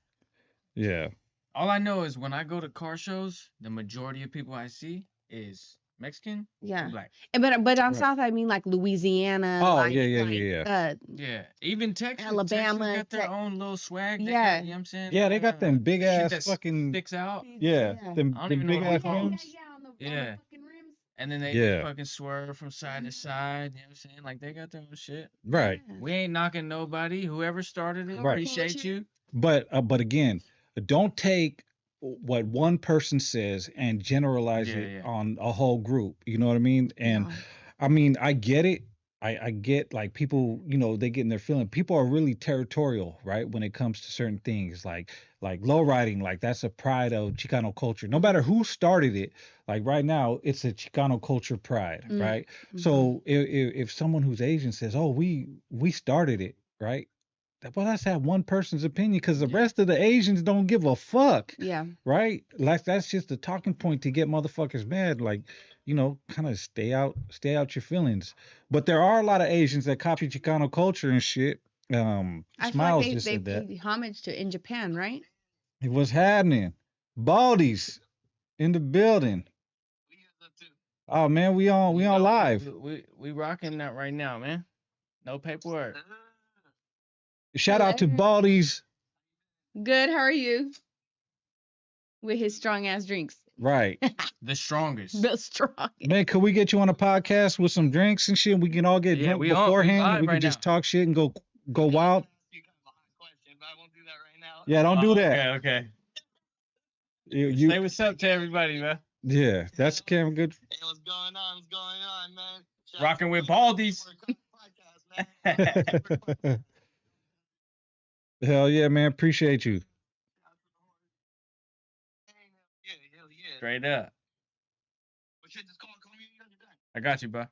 Yeah, All I know is when I go to car shows, the majority of people I see is Mexican Yeah. and black. And but down Right. south, I mean like Louisiana. Oh, like, yeah, yeah, like, yeah, Yeah, even Texas. Alabama, Texas got their Tex- own little swag. They Yeah. got, you know what I'm saying? yeah. They got them big shit ass that fucking sticks out, yeah, them I don't them even know big what ass they're called. rims. on the Yeah. fucking rims. and then they Yeah. fucking swerve from side to side. You know what I'm saying? Like they got their own shit. Right. Yeah. We ain't knocking nobody. Whoever started it, Right. appreciate you. But again, don't take what one person says and generalize Yeah, it yeah. on a whole group. You know what I mean? And No. I mean, I get it. I get like people, they get in their feeling. People are really territorial, right? When it comes to certain things like low riding, like that's a pride of Chicano culture. No matter who started it, like right now, it's a Chicano culture pride, Mm. right? Mhm. So if someone who's Asian says, "Oh, we started it," right? Well, that's that one person's opinion because the Yeah. rest of the Asians don't give a fuck, Yeah. right? Like that's just a talking point to get motherfuckers mad. Like, kind of stay out your feelings. But there are a lot of Asians that copy Chicano culture and shit. I feel Smiles like just they said that. pay homage to in Japan, right? What's happening? Baldies in the building. Oh man, we on live. We rocking that right now, man. No paperwork. Shout out to Hello. Baldies. Good. How are you? With his strong ass drinks. Right. The strongest. The strong. Man, could we get you on a podcast with some drinks and shit? We can all get Yeah, drunk we on- we beforehand. live We can right just now. talk shit and go wild. I won't do that right now. Yeah, don't do that. Okay. You- Say what's up to everybody, man. yeah, that's Cameron good. Hey, what's going on? What's going on, man? Shout Rocking out with to Baldies. podcast, man. Hell yeah, man. Appreciate you. Yeah, hell yeah. Straight up. But shit, just call me when you guys are done. I got you, bro.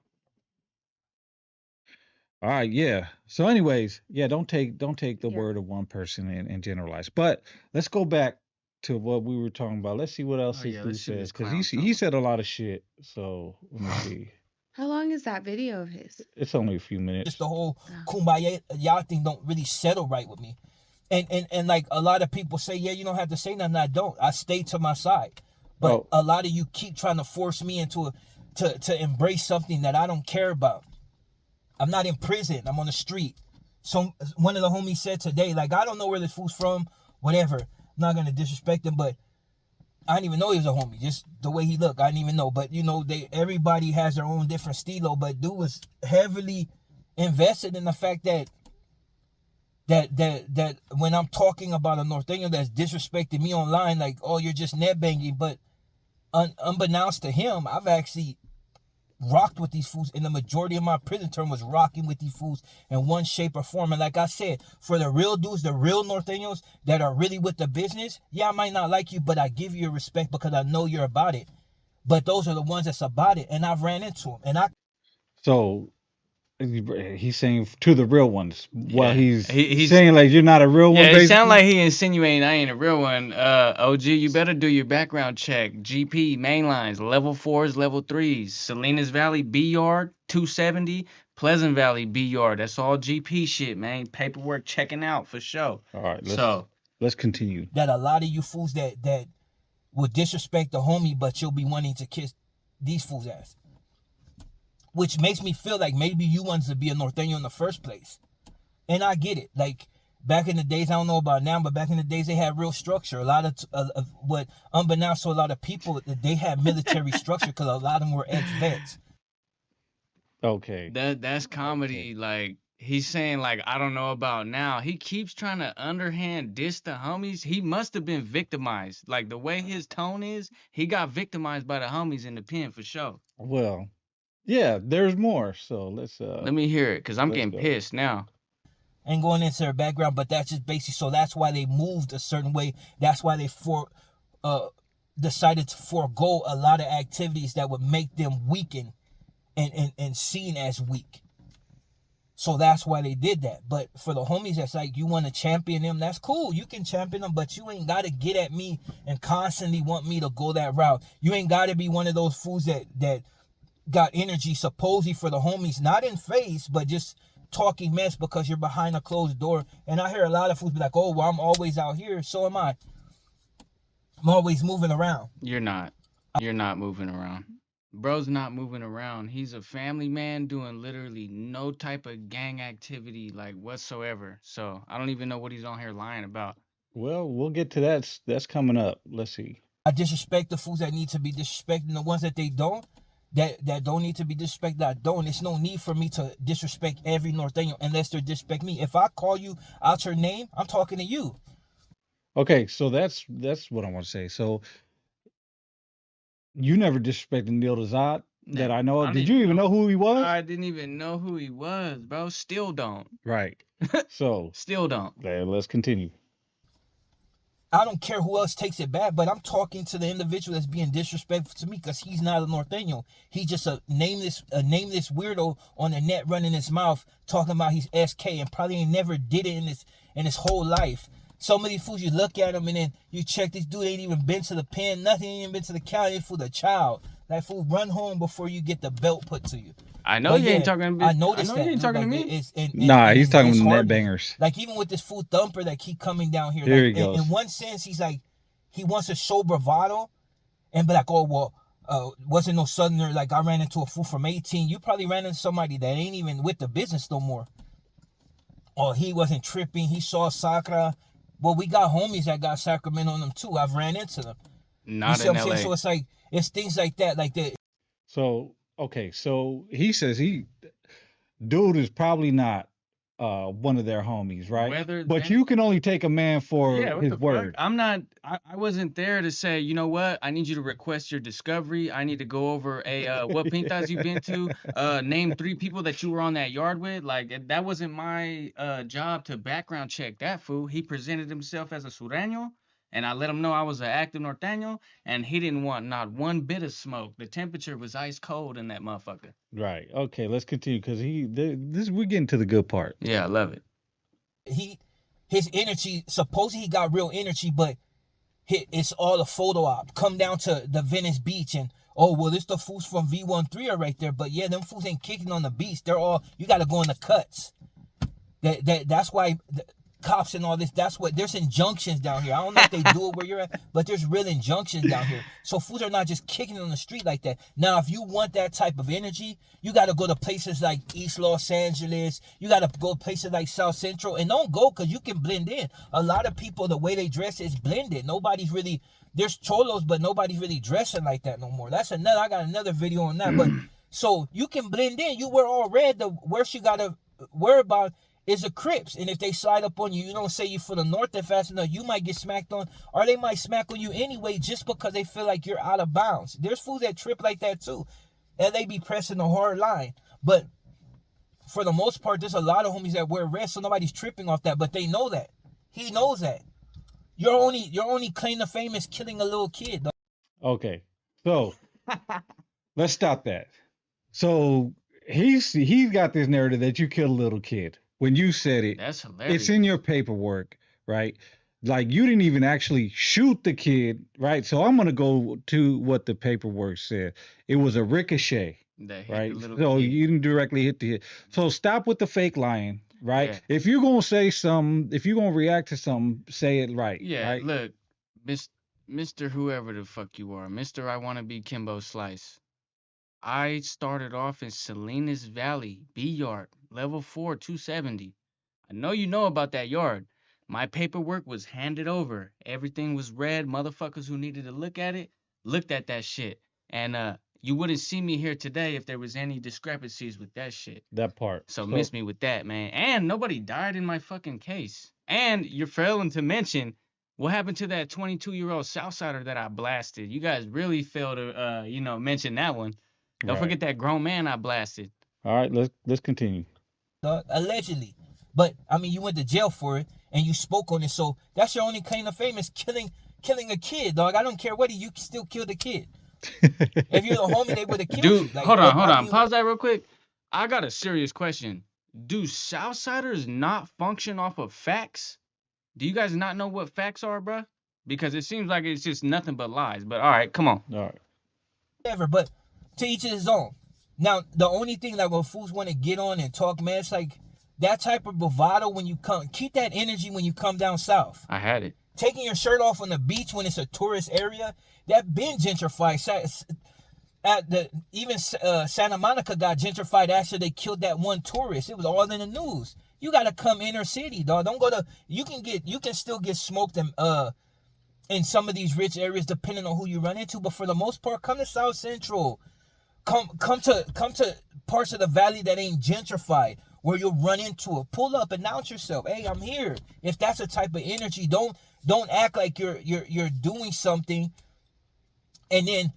All right, yeah. So, anyways, yeah, don't take the Yeah. word of one person and generalize. But let's go back to what we were talking about. Let's see what else Oh, this yeah, dude let's see what says this because clown he talking. said a lot of shit. So let me see. How long is that video of his? It's only a few minutes. Just the whole kumbaya thing don't really settle right with me. And like a lot of people say, yeah, you don't have to say nothing. I don't. I stay to my side. But Oh. a lot of you keep trying to force me into to embrace something that I don't care about. I'm not in prison. I'm on the street. So one of the homies said today, like, I don't know where this fool's from, whatever. I'm not gonna disrespect him, but I didn't even know he was a homie. Just the way he looked, I didn't even know. But everybody has their own different stilo. But dude was heavily invested in the fact that when I'm talking about a Norteño that's disrespecting me online, like, oh, you're just net banging. But unbeknownst to him, I've actually rocked with these fools, and the majority of my prison term was rocking with these fools in one shape or form. And like I said, for the real dudes, the real norteños that are really with the business, yeah, I might not like you, but I give you your respect because I know you're about it. But those are the ones that's about it, and I've ran into them. And So he's saying to the real ones. While Yeah. he's He's saying like you're not a real one, yeah, it sound basically. like he insinuating I ain't a real one. OG, you better do your background check. GP main lines, level 4s, level 3s. Salinas Valley B yard 270, Pleasant Valley B yard. That's all GP shit, man. Paperwork checking out for sure. All right, So let's continue. that a lot of you fools that would disrespect the homie, but you'll be wanting to kiss these fools' ass. Which makes me feel like maybe you wanted to be a norteño in the first place. And I get it. Like, back in the days, I don't know about now, but back in the days, they had real structure. A lot of what, unbeknownst to a lot of people, they had military structure because a lot of them were ex-vets. Okay. that's comedy. Like, he's saying, like, I don't know about now. He keeps trying to underhand diss the homies. He must have been victimized. Like, the way his tone is, he got victimized by the homies in the pen for sure. Well, yeah, there's more. So let's Let me hear it, because I'm let's getting go. pissed now. And going into their background, but that's just basic. So that's why they moved a certain way. That's why they decided to forego a lot of activities that would make them weaken and seen as weak. So that's why they did that. But for the homies that's like, you want to champion them, that's cool. You can champion them, but you ain't got to get at me and constantly want me to go that route. You ain't got to be one of those fools that got energy supposedly for the homies, not in face, but just talking mess because you're behind a closed door. And I hear a lot of fools be like, oh, well, I'm always out here. So am I. I'm always moving around. You're not. You're not moving around. Bro's not moving around. He's a family man doing literally no type of gang activity, like, whatsoever. So I don't even know what he's on here lying about. Well, we'll get to that. That's coming up. Let's see. I disrespect the fools that need to be disrespected, and the ones that they don't, that don't need to be disrespected, I don't. There's no need for me to disrespect every norteño unless they disrespect me. If I call you out your name, I'm talking to you. Okay, so that's what I want to say. So you never disrespected Neil Dezat that Never. I know I of. don't Did even you even know who he was? I didn't even know who he was, bro. Still don't. Right. So Still don't. let's continue. I don't care who else takes it back, but I'm talking to the individual that's being disrespectful to me because he's not a norteño. He's just a nameless weirdo on the net running his mouth talking about he's SK and probably ain't never did it in his whole life. So many fools, you look at him and then you check this dude ain't even been to the pen, nothing, ain't even been to the county for the child. That fool, run home before you get the belt put to you. I know But you yeah, ain't talking to I noticed you ain't talking to like, me. Nah, he's it's talking to net disheartening. bangers. Like, even with this fool Thumper that keep coming down here, Here like, he goes. in one sense, he's like, he wants to show bravado and be like, oh, well, wasn't no southerner, like, I ran into a fool from 18. You probably ran into somebody that ain't even with the business no more. Or he wasn't tripping, he saw Sacra. Well, we got homies that got Sacramento on them too. I've ran into them. Not you see in what I'm LA. saying? So it's like, it's things like that, like that. So okay, so he says dude is probably not one of their homies, right? Whether But they- you can only take a man for Yeah, what his the fuck? word. I'm not. I wasn't there to say, you know what? I need you to request your discovery. I need to go over what pintas you been to. Name 3 people that you were on that yard with. Like, that wasn't my job to background check that fool. He presented himself as a sureño, and I let him know I was an active norteño, and he didn't want not one bit of smoke. The temperature was ice cold in that motherfucker. Right. Okay, let's continue because we're getting to the good part. Yeah, I love it. His energy, supposedly he got real energy, but it's all a photo op. Come down to the Venice Beach and, oh, well, this the fools from V13 are right there. But yeah, them fools ain't kicking on the beach. They're all, you got to go in the cuts. That's why the cops and all this, that's what, there's injunctions down here. I don't know if they do it where you're at, but there's real injunctions down here. So fools are not just kicking on the street like that. Now, if you want that type of energy, you got to go to places like East Los Angeles. You got to go to places like South Central. And don't go because you can blend in. A lot of people, the way they dress is blended. Nobody's really, there's cholos, but nobody's really dressing like that no more. I got another video on that. But so you can blend in. You wear all red. The worst you got to worry about is the Crips. And if they slide up on you, you don't say you from the north that fast enough, you might get smacked on, or they might smack on you anyway just because they feel like you're out of bounds. There's fools that trip like that too. and they be pressing a hard line. But for the most part, there's a lot of homies that wear red, so nobody's tripping off that. But they know that. He knows that. Your only claim to fame is killing a little kid. Dog. Okay, so let's stop that. So he's got this narrative that you killed a little kid. When you said it, That's hilarious. it's in your paperwork, right? Like you didn't even actually shoot the kid, right? So I'm gonna go to what the paperwork said. It was a ricochet, That hit right? the little So kid. you didn't directly hit the hit. So stop with the fake lying, right? Yeah. If you're gonna say something, if you're gonna react to something, say it right. Yeah, right? look, Mr. Whoever the fuck you are, Mr. I want to be Kimbo Slice. I started off in Salinas Valley, B yard, level 4, 270. I know you know about that yard. My paperwork was handed over. Everything was read. Motherfuckers who needed to look at it looked at that shit. And you wouldn't see me here today if there was any discrepancies with that shit. That part. So miss me with that, man. And nobody died in my fucking case. And you're failing to mention what happened to that 22-year-old Southsider that I blasted. You guys really failed to, mention that one. Don't Right. forget that grown man I blasted. All right, let's continue. Allegedly. But I mean, you went to jail for it and you spoke on it, so that's your only claim to fame is killing a kid, dog. I don't care what you can still kill the kid. If you're the homie, they would have killed you. Dude, Like, hold what- on. how do you- Pause that real quick. I got a serious question. Do Southsiders not function off of facts? Do you guys not know what facts are, bruh? Because it seems like it's just nothing but lies. But all right, come on. All right. Whatever, but to each his own. Now, the only thing that when fools want to get on and talk, man, it's like that type of bravado when you come. Keep that energy when you come down south. I had it. Taking your shirt off on the beach when it's a tourist area, that been gentrified. Santa Monica got gentrified after they killed that one tourist. It was all in the news. You gotta come inner city, dog. Don't go to. You can still get smoked in some of these rich areas depending on who you run into. But for the most part, come to South Central. Come to parts of the valley that ain't gentrified where you'll run into it. Pull up, announce yourself. Hey, I'm here. If that's a type of energy, don't act like you're doing something and then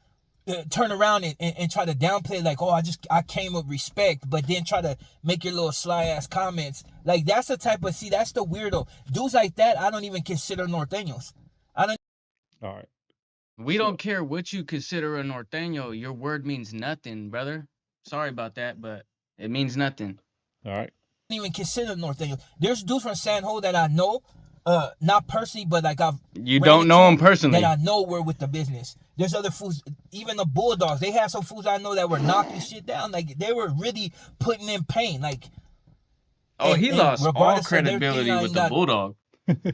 turn around and try to downplay like, oh, I came with respect, but then try to make your little sly ass comments. Like that's the type of that's the weirdo. Dudes like that I don't even consider norteños. All right. We don't care what you consider a norteño. Your word means nothing, brother. Sorry about that, but it means nothing. All right. I don't even consider norteños. There's dudes from San Jose that I know, not personally, but like I've You ran don't know into them personally. that I know were with the business. There's other fools, even the Bulldogs. They have some fools I know that were knocking shit down. Like they were really putting in pain. Like He lost all regardless of their credibility thing, I with ain't the got- Bulldog.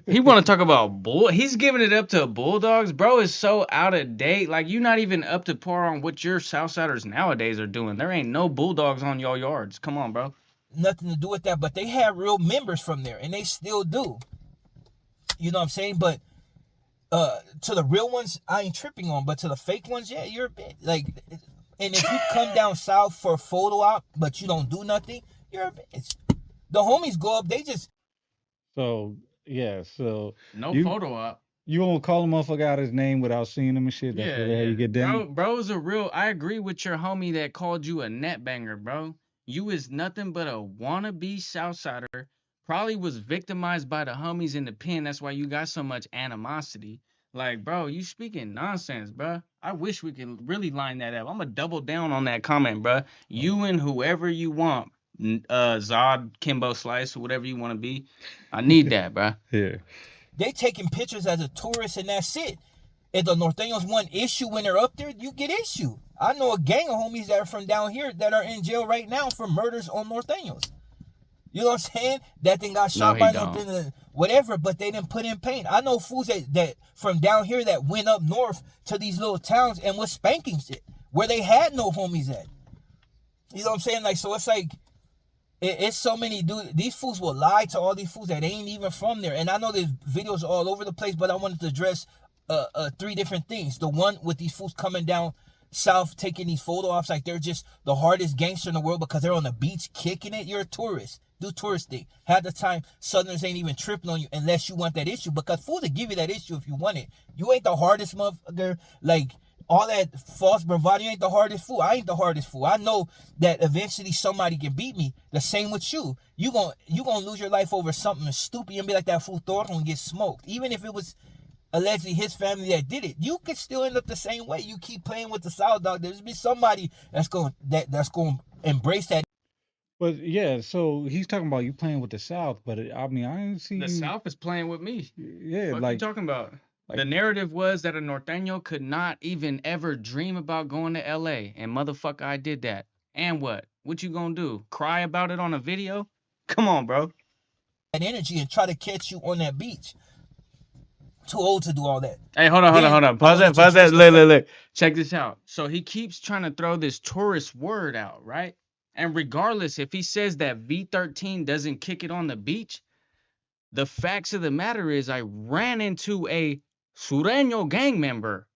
He want to talk about bull. He's giving it up to Bulldogs, bro. Is so out of date. Like you not even up to par on what your Southsiders nowadays are doing. There ain't no Bulldogs on your yards. Come on, bro. Nothing to do with that, but they have real members from there, and they still do. You know what I'm saying? But to the real ones, I ain't tripping on. But to the fake ones, yeah, you're a bit like. And if you come down south for a photo op, but you don't do nothing, you're a bitch. The homies go up, they just. So yeah. So No You- photo op. you won't call a motherfucker out his name without seeing him and shit. That's really how you get down. Bro's a real. I agree with your homie that called you a net banger, bro. You is nothing but a wannabe Southsider. Probably was victimized by the homies in the pen. That's why you got so much animosity. Like, bro, you speaking nonsense, bro. I wish we could really line that up. I'm gonna double down on that comment, bro. You and whoever you want, Zod, Kimbo Slice, whatever you want to be. I need that, bro. Yeah. They taking pictures as a tourist and that's it. If the Norteños want issue when they're up there, you get issue. I know a gang of homies that are from down here that are in jail right now for murders on Norteños. You know what I'm saying? That thing got shot he by don't. nothing, whatever, but they didn't put in pain. I know fools that from down here that went up north to these little towns and was spanking shit where they had no homies at. You know what I'm saying? Like, so it's like, it's so many dudes. These fools will lie to all these fools that ain't even from there. And I know there's videos all over the place, but I wanted to address 3 different things. The one with these fools coming down south, taking these photo ops like they're just the hardest gangster in the world because they're on the beach kicking it. You're a tourist. Do tourist thing. Half the time, Southerners ain't even tripping on you unless you want that issue because fools will give you that issue if you want it. You ain't the hardest motherfucker. Like, all that false bravado. You ain't the hardest fool. I ain't the hardest fool. I know that eventually somebody can beat me. The same with you. You gonna lose your life over something stupid and be like that fool Thor and get smoked. Even if it was allegedly his family that did it, you could still end up the same way. You keep playing with the South, dog. There's be somebody that's going to embrace that. But yeah, so he's talking about you playing with the South, but I mean, I ain't seen The you. South is playing with me. Yeah, What you like talking about? The like narrative was that a norteño could not even ever dream about going to LA, and motherfucker, I did that. And what? What you gonna do? Cry about it on a video? Come on, bro. Energy and try to catch you on that beach. Too old to do all that. Hey, hold on, hold on, Then hold on. I Pause wanted that, to pause that. address the Look, fact look, look. Check this out. So he keeps trying to throw this tourist word out, right? And regardless, if he says that V13 doesn't kick it on the beach, the facts of the matter is I ran into a Sureño gang member,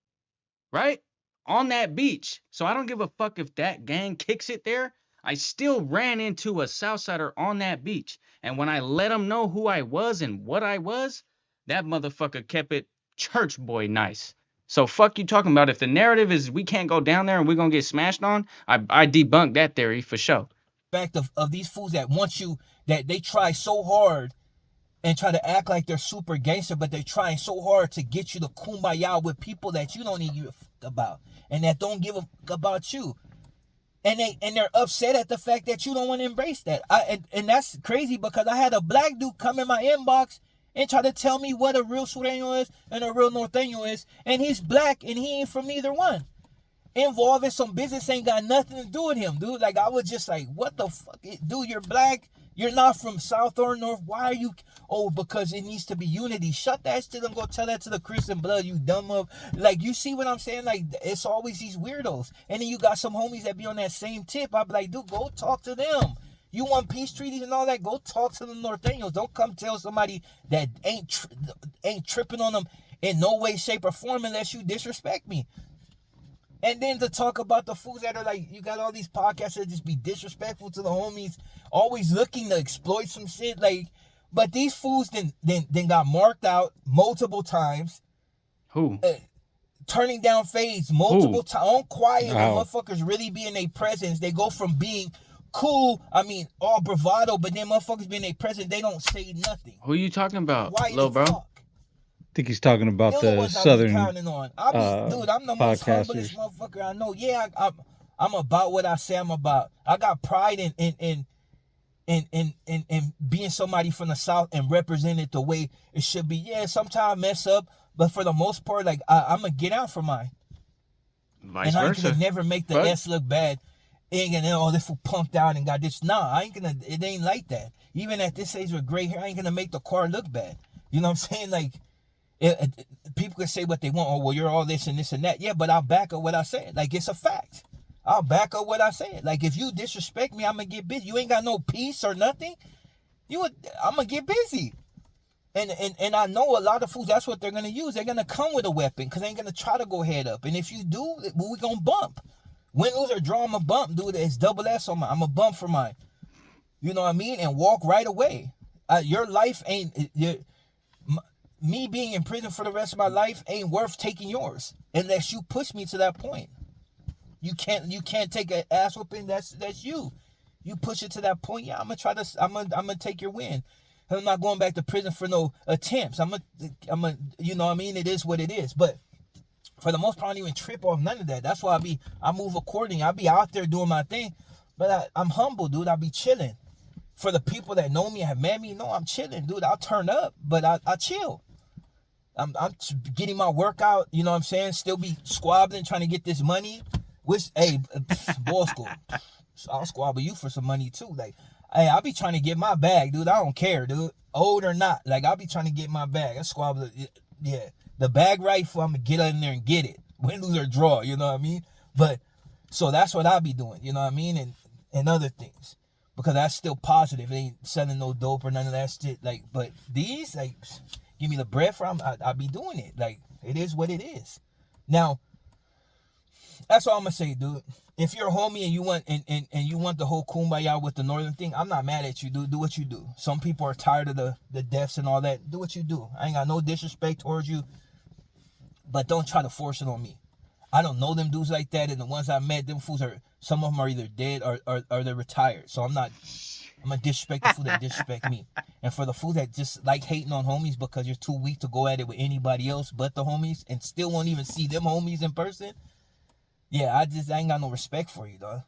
right? On that beach. So I don't give a fuck if that gang kicks it there. I still ran into a Southsider on that beach. And when I let him know who I was and what I was, that motherfucker kept it church boy nice. So fuck you talking about. If the narrative is we can't go down there and we're gonna get smashed on, I debunk that theory for sure. of these fools that want you, that they try so hard and try to act like they're super gangster, but they're trying so hard to get you to kumbaya with people that you don't even give a fuck about and that don't give a fuck about you. And they're upset at the fact that you don't want to embrace that. And that's crazy because I had a black dude come in my inbox and try to tell me what a real Sureño is and a real Norteño is, and he's black and he ain't from either one. Involved in some business ain't got nothing to do with him, dude. Like, I was just like, what the fuck? Dude, you're black. You're not from South or North. Why are you? Oh, because it needs to be unity. Shut that shit and go tell that to the Christian blood, you dumb up. Like, you see what I'm saying? Like, it's always these weirdos. And then you got some homies that be on that same tip. I be like, dude, go talk to them. You want peace treaties and all that? Go talk to the Norteños. Don't come tell somebody that ain't tripping on them in no way, shape, or form unless you disrespect me. And then to talk about the fools that are like, you got all these podcasts that just be disrespectful to the homies, always looking to exploit some shit. Like, but these fools then got marked out multiple times. Who? Turning down fades multiple times. On quiet, when Wow. motherfuckers really be in their presence, they go from being cool, I mean, all bravado, but then motherfuckers be in their presence, they don't say nothing. Who you talking about, Quiet lil as bro? fuck. I think he's talking about Them the the ones I be Southern counting on. Dude, I'm the most humblest podcasters. motherfucker I know. Yeah, I'm about what I say I'm about. I got pride in being somebody from the South and represent it the way it should be. Yeah, sometimes I mess up, but for the most part, like, I'm gonna get out for mine. Vice And I ain't versa. gonna never make the But S look bad. Ain't gonna, oh, this fool punked out and got this. Nah, I ain't gonna, it ain't like that. Even at this age with gray hair, I ain't gonna make the car look bad. You know what I'm saying? Like, people can say what they want. Oh, well, you're all this and this and that. Yeah, but I'll back up what I said. Like, it's a fact. I'll back up what I said. Like, if you disrespect me, I'm gonna get busy. You ain't got no peace or nothing. I'm gonna get busy. And I know a lot of fools, that's what they're gonna use. They're gonna come with a weapon because they ain't gonna try to go head up. And if you do, we gonna bump. Win, lose, or draw, I'm a bump, dude. It's double S on mine. I'm a bump for mine. You know what I mean? And walk right away. Your life ain't me being in prison for the rest of my life ain't worth taking yours unless you push me to that point. You can't take an ass whooping. That's you. You push it to that point. Yeah, I'm gonna take your win. I'm not going back to prison for no attempts. I'm gonna, you know what I mean? It is what it is. But for the most part, I don't even trip off none of that. That's why I move accordingly. I be out there doing my thing, but I'm humble, dude. I be chilling. For the people that know me, have met me, no, I'm chilling, dude. I'll turn up, but I chill. I'm getting my workout, you know what I'm saying? Still be squabbling, trying to get this money. Which, hey, boy school. I'll squabble you for some money too. Like, hey, I'll be trying to get my bag, dude. I don't care, dude. Old or not. Like, I'll be trying to get my bag. I squabble, yeah. The bag rifle, I'm gonna get in there and get it. Win, lose, or draw, you know what I mean? But, so that's what I'll be doing, you know what I mean? And other things. Because that's still positive. It ain't selling no dope or none of that shit. Like, but these, like, give me the bread for I'll be doing it. Like, it is what it is. Now, that's all I'm gonna say, dude. If you're a homie and you want and you want the whole kumbaya with the northern thing, I'm not mad at you, dude. Do what you do. Some people are tired of the deaths and all that. Do what you do. I ain't got no disrespect towards you, but don't try to force it on me. I don't know them dudes like that, and the ones I met, them fools are, some of them are either dead or they're retired. So I'm gonna disrespect the fool that disrespect me. And for the fool that just like hating on homies because you're too weak to go at it with anybody else but the homies and still won't even see them homies in person, yeah, I ain't got no respect for you, dog.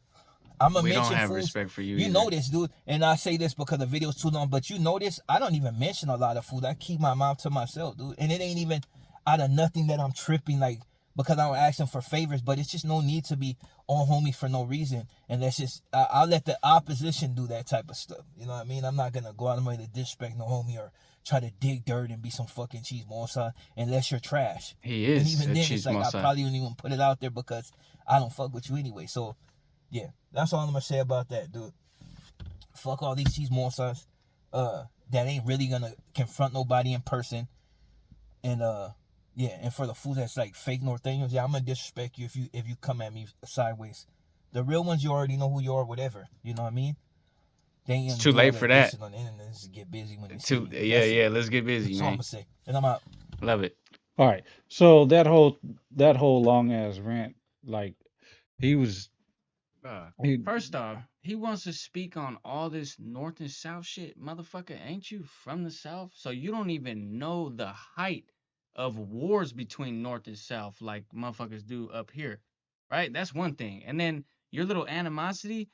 I'm gonna We don't mention have fools. respect for you You either. know this, dude, and I say this because the video's too long, but you know this. I don't even mention a lot of fools. I keep my mouth to myself, dude, and it ain't even out of nothing that I'm tripping like because I don't ask them for favors, but it's just no need to be on homies for no reason. And that's just I'll let the opposition do that type of stuff. You know what I mean? I'm not gonna go out of my way to disrespect no homie or try to dig dirt and be some fucking cheese monster unless you're trash. He And is even a then, cheese it's like monster. I probably wouldn't even put it out there because I don't fuck with you anyway. So yeah, that's all I'm gonna say about that, dude. Fuck all these cheese monsters that ain't really gonna confront nobody in person. And yeah, and for the fools that's like fake Norteños, yeah, I'm gonna disrespect you if you come at me sideways. The real ones, you already know who you are, whatever. You know what I mean? They ain't It's gonna too do all late for that. bullshit on the internet. Just get busy when they see Too, me. yeah, That's yeah. it. Let's get busy, That's all I'm man. gonna say. And I'm out. Love it. All right. So that whole long ass rant, like he was he First off, he wants to speak on all this North and South shit. Motherfucker, ain't you from the South? So you don't even know the height of wars between North and South like motherfuckers do up here. Right? That's one thing. And then your little animosity,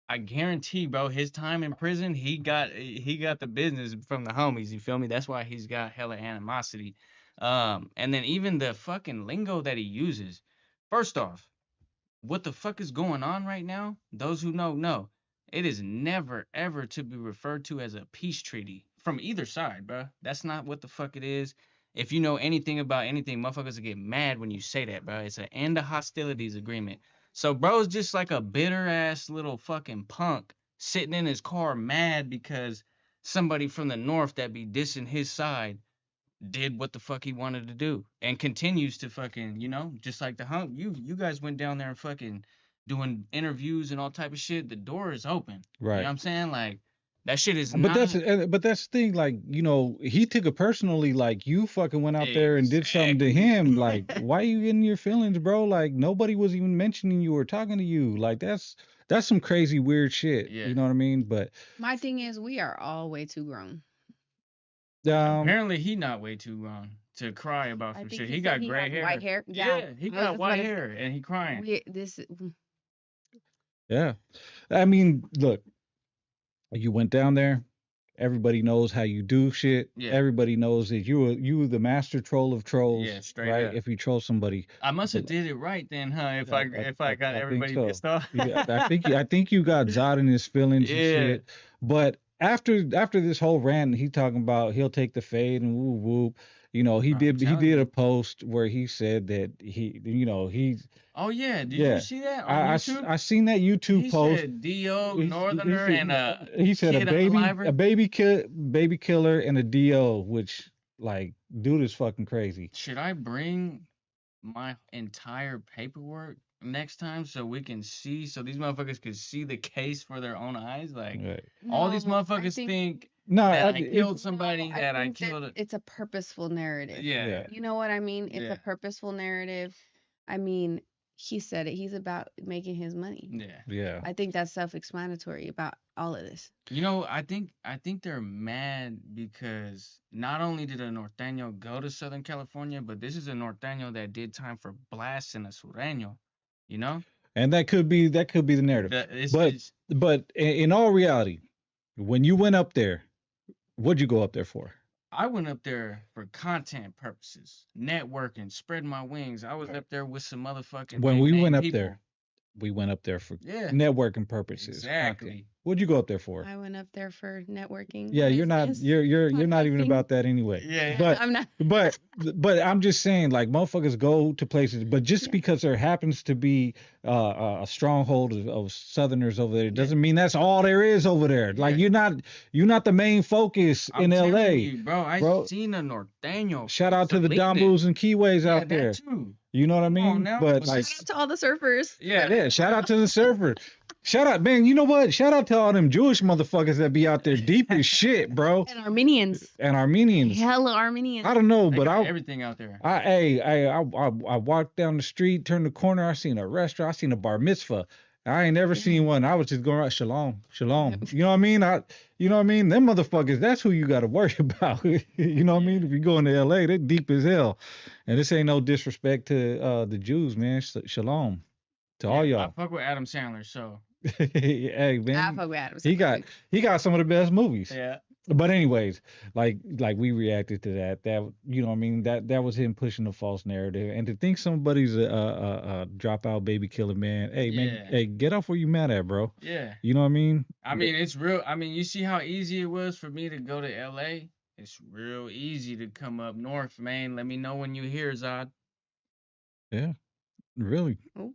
I guarantee, bro, his time in prison, he got the business from the homies, you feel me? That's why he's got hella animosity. And then even the fucking lingo that he uses. First off, what the fuck is going on right now? Those who know. It is never ever to be referred to as a peace treaty from either side, bruh. That's not what the fuck it is. If you know anything about anything, motherfuckers will get mad when you say that, bro. It's an end of hostilities agreement. So bro's just like a bitter ass little fucking punk sitting in his car mad because somebody from the north that be dissing his side did what the fuck he wanted to do and continues to fucking, just like the hump. You guys went down there and fucking doing interviews and all type of shit. The door is open. You know what right. I'm saying? Like that shit is But not that's the thing, like, he took it personally, like you fucking went out there and did something to exactly. him. Like, why you getting your feelings, bro? Like nobody was even mentioning you or talking to you. Like that's some crazy weird shit. Yeah. You know what I mean? But My thing is, we are all way too grown. Apparently he not way too grown to cry about I some think shit. he He said got he gray had hair. white hair. Yeah, he I was got just white about to hair and he crying. yeah, I mean, look, you went down there. Everybody knows how you do shit. Yeah. Everybody knows that you the master troll of trolls, Yeah, straight right? up. If you troll somebody, I must have but did it right then, huh? If I got I think everybody so. pissed off. Yeah, I think you got Zod in his feelings and Yeah. shit. But after this whole rant, he talking about he'll take the fade and whoop whoop. He I'm did telling a you. post where he said that he's Oh yeah, did you yeah. see that on YouTube? I seen that YouTube He post. said D.O. He Northerner and a said kid unaliver. a baby killer and a DO, which like dude is fucking crazy. Should I bring my entire paperwork next time so we can see, so these motherfuckers can see the case for their own eyes? Like Right. all these No, I motherfuckers think No, that I it, killed somebody, No, I that I think that killed it. it's a purposeful narrative. Yeah, Yeah. You know what I mean? It's Yeah. a purposeful narrative. I mean, he said it. He's about making his money. yeah. yeah. I think that's self-explanatory about all of this. I think they're mad because not only did a norteño go to Southern California, but this is a norteño that did time for blasting a sureño. You know, And that could be the narrative. But in all reality, when you went up there, what'd you go up there for? I went up there for content purposes, networking, spread my wings. I was up there with some motherfucking When big we name went up people. there, we went up there for Yeah, networking purposes. Content. exactly. What'd you go up there for? I went up there for networking. Yeah, you're not business, you're not even podcasting. about that anyway. Yeah, But I'm not. but I'm just saying, like motherfuckers go to places, but just Yeah. because there happens to be a stronghold of Southerners over there. It doesn't mean that's all there is over there. Like you're not the main focus in I'm telling LA, you, bro. I bro. seen a norteño. Shout out to the Felipe. Dambus and Keyways Yeah, out there. that too. You know what I Come on mean? now. But But like, Shout out to all the surfers. yeah, shout out to the surfers. Shout out, man. You know what? Shout out to all them Jewish motherfuckers that be out there deep as shit, bro. And Armenians. And Armenians. Hella Armenians. I don't know, they but got I everything out there. I walked down the street, turned the corner, I seen a restaurant, I seen a bar mitzvah. I ain't never seen one. I was just going right, shalom, shalom. You know what I mean? You know what I mean? Them motherfuckers, that's who you got to worry about. You know what I mean? If you go into LA, they're deep as hell. And this ain't no disrespect to the Jews, man. Shalom to all I y'all. fuck with Adam Sandler, so Hey, I man. fuck with Adams. He got some of the best movies. yeah. But anyways, like we reacted to that. That you know what I mean, that was him pushing the false narrative. And to think somebody's a dropout baby killer, man. Hey man, Yeah. hey, get off where you mad at, bro. Yeah. You know what I mean? I mean, it's real. I mean, you see how easy it was for me to go to LA? It's real easy to come up north, man. Let me know when you hear, Zod. Yeah, really. Oh.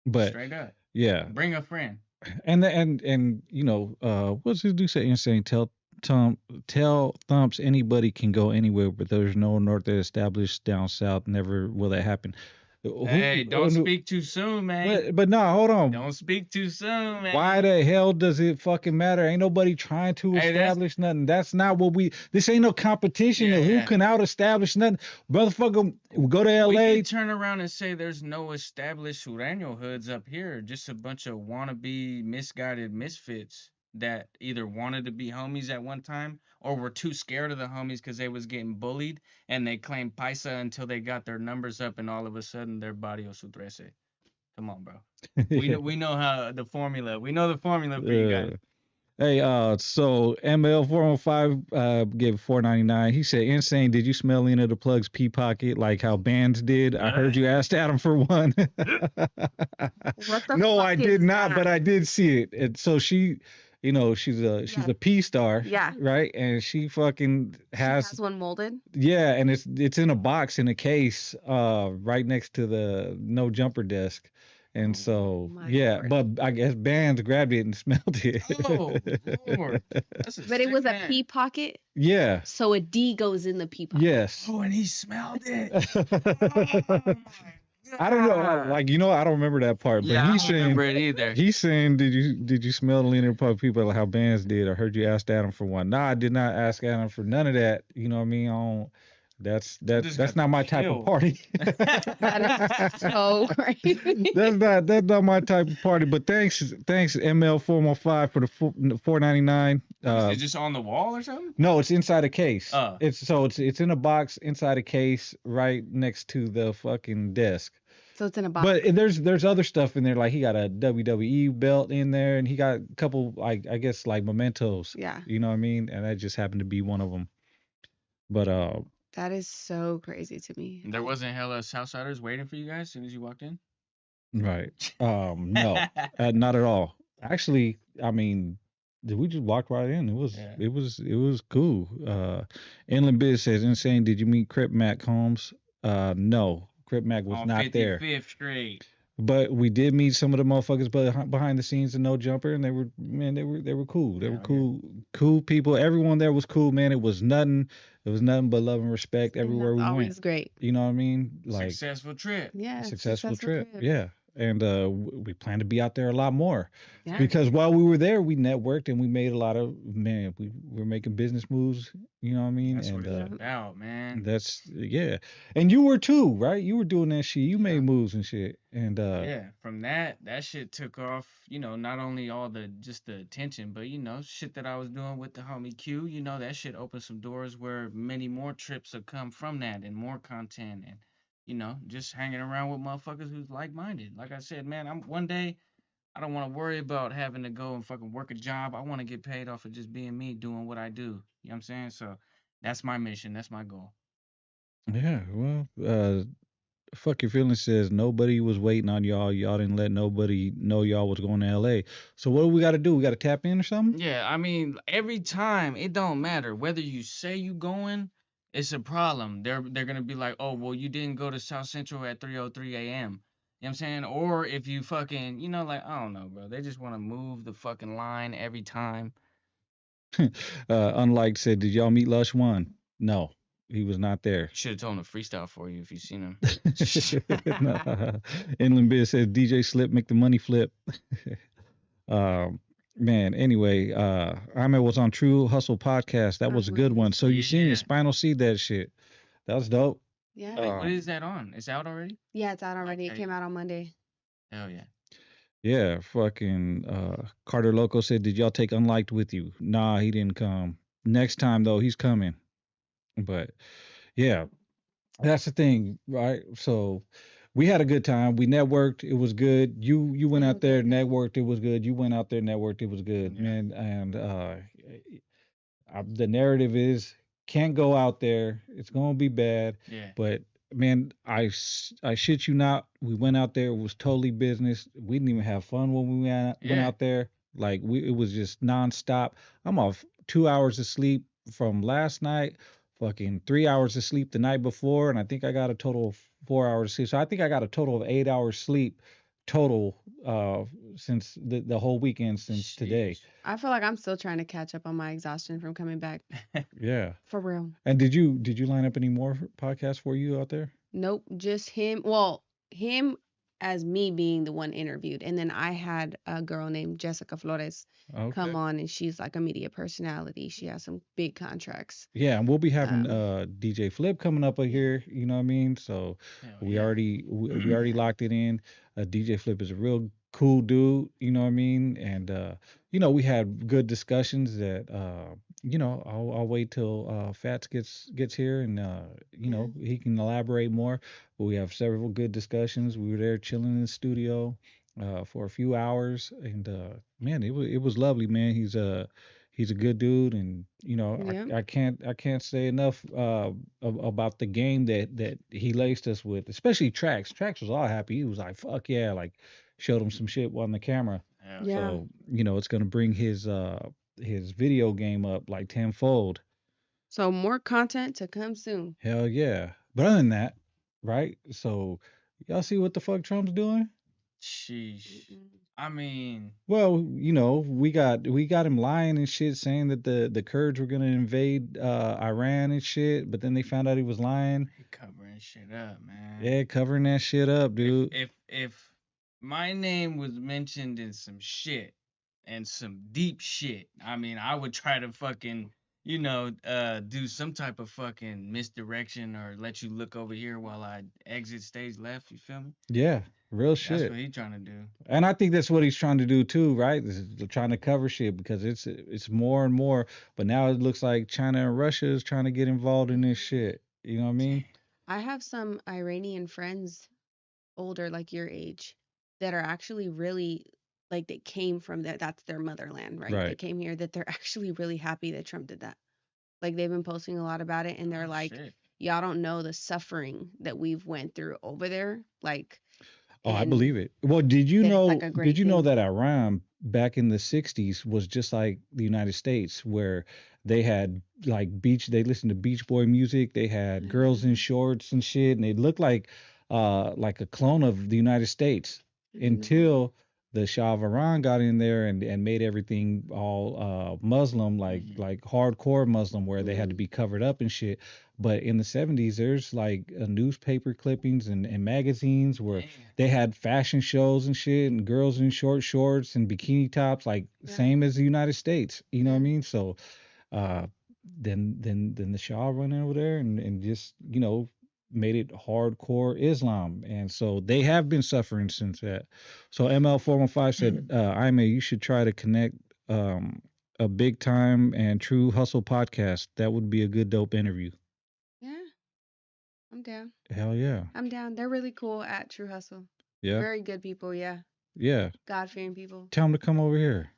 But Straight up. yeah, Bring a friend. and you know, what's this dude say? Insane. Tell Thumps anybody can go anywhere, but there's no north established down south. Never will that happen. Hey, don't speak too soon, man. But no, hold on. Don't speak too soon, man. Why the hell does it fucking matter? Ain't nobody trying to Hey, that's- establish nothing. That's not what this ain't no competition of who Yeah. can out establish nothing. Motherfucker, we go to We LA. could turn around and say there's no established Sureño hoods up here, just a bunch of wannabe misguided misfits that either wanted to be homies at one time or were too scared of the homies because they was getting bullied and they claimed paisa until they got their numbers up and all of a sudden they're barrio su trece. Come on, bro. We know how the formula. We know the formula for you guys. Hey, so ML415 gave $4.99. He said, "Insane, did you smell any of the plugs pee pocket like how bands did? I heard you asked Adam for one." What the No, fuck I is did not, that? but I did see it. And so she, you know, she's Yeah. a P star, Yeah. right? And she fucking She has has one molded. yeah, and it's in a box in a case, right next to the no jumper desk. And so my yeah, Lord. but I guess bands grabbed it and smelled it. Oh, Lord. That's a But it sick was a man. pee pocket, Yeah. so a D goes in the pee pocket. Yes. Oh, and he smelled it. I don't know, like you know, I don't remember that part, but Yeah, I he's don't remember saying it either. he's saying, did you smell the leaner part people like how bands did? I heard you asked Adam for one. Nah, I did not ask Adam for none of that. You know what I mean? I don't, just that's got not my type of killed. party. That is so crazy. that's not my type of party. But thanks ML415 for the $4.99. Is it just on the wall or something? No, it's inside a case. Oh. It's in a box inside a case right next to the fucking desk. So it's in a box. But there's other stuff in there, like he got a WWE belt in there, and he got a couple, like I guess like mementos. Yeah. You know what I mean? And that just happened to be one of them. But That is so crazy to me. There wasn't hella Southsiders waiting for you guys as soon as you walked in? right. No, not at all. Actually, I mean, did we just walk right in? Yeah. It was cool. Inland Biz says, "Insane, did you meet Crip Mac Holmes?" No, Crip Mac was on not there. 55th Street. But we did meet some of the motherfuckers behind the scenes in No Jumper, and they were cool. They were Hell yeah. cool people. Everyone there was cool, man. It was nothing but love and respect And everywhere that's we always went. great. You know what I mean? Like Successful trip. Yeah. successful trip. Yeah. And we plan to be out there a lot more. Yeah. Because while we were there, we networked and we made a lot of we were making business moves. You know what I mean? That's and what it's about, man. that's yeah. And you were too, right? You were doing that shit. You Yeah. made moves and shit. And Yeah, from that shit took off, not only all just the attention, but shit that I was doing with the homie Q, that shit opened some doors where many more trips have come from that and more content and just hanging around with motherfuckers who's like-minded. Like I said, man, one day I don't want to worry about having to go and fucking work a job. I want to get paid off of just being me, doing what I do. You know what I'm saying? So that's my mission. That's my goal. yeah, well, Fuck Your Feelings says nobody was waiting on y'all. Y'all didn't let nobody know y'all was going to LA. So what do we got to do? We got to tap in or something? Yeah, I mean, every time it don't matter whether you say you going, it's a problem. They're gonna be like, oh, well, you didn't go to South Central at 3:03 a.m. You know what I'm saying? Or if you fucking, like, I don't know, bro. They just want to move the fucking line every time. Unlike said, did y'all meet Lush One? No, he was not there. Should have told him to freestyle for you if you seen him. Nah. Inland Biz says DJ Slip make the money flip. um, man, anyway, Ayme was on True Hustle podcast. That I was a good one. was. So you seen Yeah. his Spinal Seed that shit. That was dope. Yeah. Wait, what Um, is that on? It's out already? Yeah, it's out already. It Okay. came out on Monday. Hell yeah. yeah, fucking Carter Loco said, did y'all take Unliked with you? Nah, he didn't come. Next time though, he's coming. But yeah, that's the thing, right? So we had a good time. We networked. It was good. You went Yeah, out there, good. networked. It was good. You went out there, networked. It was good, Yeah. man. And the narrative is can't go out there. It's gonna be bad. Yeah. But man, I shit you not. We went out there. It was totally business. We didn't even have fun when we went Yeah. out there. Like it was just nonstop. I'm off 2 hours of sleep from last night. Fucking 3 hours of sleep the night before, and I think I got a total of 4 hours of sleep. So I think I got a total of 8 hours sleep total since the whole weekend since today. Sheesh. I feel like I'm still trying to catch up on my exhaustion from coming back. Yeah. For real. And did you line up any more podcasts for you out there? Nope, just him. Well, him as me being the one interviewed. And then I had a girl named Jessica Flores come Okay. on, and she's like a media personality. She has some big contracts. Yeah, and we'll be having Um, DJ Flip coming up yeah. here, you know what I mean? So Hell we yeah. already locked it in. DJ Flip is a real cool dude, you know what I mean? And we had good discussions that I'll wait till Fats gets here and Yeah. he can elaborate more. But we have several good discussions. We were there chilling in the studio for a few hours and man, it was lovely, man. He's a good dude, and Yeah. I can't say enough about the game that he laced us with, especially Trax. Trax was all happy. He was like, "Fuck yeah!" Like showed him some shit on the camera. Hell Yeah. yeah. So it's gonna bring his video game up like tenfold. So more content to come soon. Hell yeah! But other than that, right? So y'all see what the fuck Trump's doing? Sheesh. Mm-mm. I mean, Well, we got him lying and shit, saying that the Kurds were gonna invade Iran and shit, but then they found out he was lying. he covering shit up, man. Yeah, covering that shit up, If dude. if if my name was mentioned in some shit and some deep shit, I mean, I would try to fucking, do some type of fucking misdirection or let you look over here while I exit stage left. You feel me? Yeah, real That's shit. what he trying to do. And I think that's what he's trying to do too, right? This is trying to cover shit because it's more and more. But now it looks like China and Russia is trying to get involved in this shit. You know what I mean? I have some Iranian friends, older, like your age, that are actually really like they came from there. That's their motherland, right? They Right. came here that they're actually really happy that Trump did that. Like they've been posting a lot about it, and they're Oh like, shit. y'all don't know the suffering that we've went through over there. Like, Oh, I and believe it. Well, did you that it's like know a did great you know thing. that Iran back in the 60s was just like the United States where they had like they listened to Beach Boy music, they had girls in Mhm. shorts and shit, and they looked like a clone of the United States I didn't know that. until the Shah of Iran got in there and made everything all Muslim, like Hmm. like hardcore Muslim, where they had to Mhm. be covered up and shit. But in the 70s, there's like newspaper clippings and magazines where Damn. they had fashion shows and shit and girls in short shorts and bikini tops, like Yeah. same as the United States. You know what I Yeah. mean? So uh then the Shah went over there and just made it hardcore Islam, and so they have been suffering since that. So ML415 said, "Ime, you should try to connect um a big time and true hustle podcast. That would be a good dope interview." Yeah. I'm down. Hell yeah, I'm down. They're really cool at True Hustle. yeah, Very good people. Yeah. yeah. God fearing people. Tell them to come over here.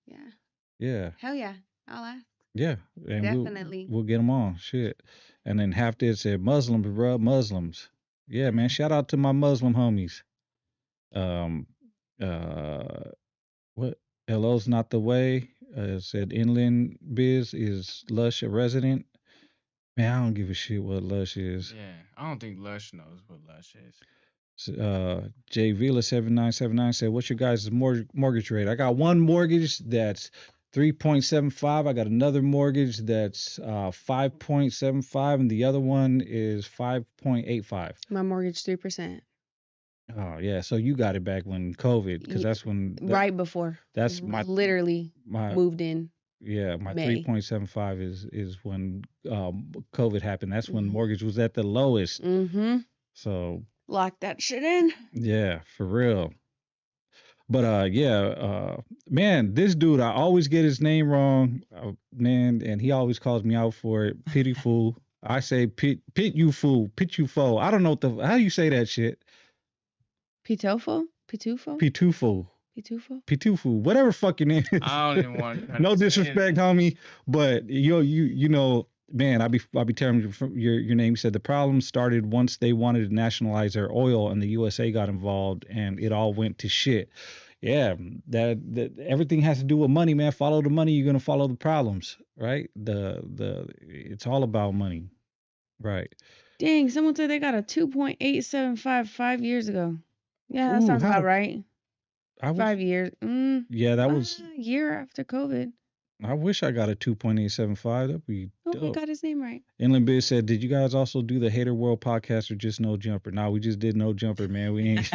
Yeah. Yeah. Hell yeah. I'll ask. Yeah, and we'll Definitely. we'll get them on. Shit. And then half did said Muslims, bro, Muslims. Yeah, man. Shout out to my Muslim homies. Um, uh, what? Hello's not the way. Said Inland Biz is Lush a resident. Man, I don't give a shit what Lush is. Yeah. I don't think Lush knows what Lush is. J Vila 7979 said, "What's your guys' mortgage rate?" I got one mortgage that's 3.75. I got another mortgage that's 5.75, and the other one is 5.85. My mortgage 3%. Oh yeah, so you got it back when COVID, because Ye- that's when Right before. that's my Literally my moved in yeah, my May. 3.75 is when COVID happened. That's when Mhm. mortgage was at the lowest. Mm-hmm. So Lock that shit in. yeah, for real. But yeah, man, this dude, I always get his name wrong, man, and he always calls me out for it. Pity fool. I say pit you fool, pit you fool. I don't know what the how you say that shit. Pitofo? Pitufo? Pitufo. Pitufo? Pitufu, whatever fuck your name is. I don't even want to try No to say it. disrespect, homie, but you know, man, I be telling you from your name. You said the problem started once they wanted to nationalize their oil, and the USA got involved, and it all went to shit. Yeah, that everything has to do with money, man. Follow the money, you're gonna follow the problems, right? The it's all about money, right? Dang, someone said they got a 2.875 5 years ago. Yeah, that Ooh, sounds about right. I wish, 5 years. yeah, that was. A year after COVID. I wish I got a 2.875. That'd be Hope we dope. got his name right. Inland Biz said, "Did you guys also do the Hater World podcast or just No Jumper?" Nah, we just did No Jumper, man. We ain't.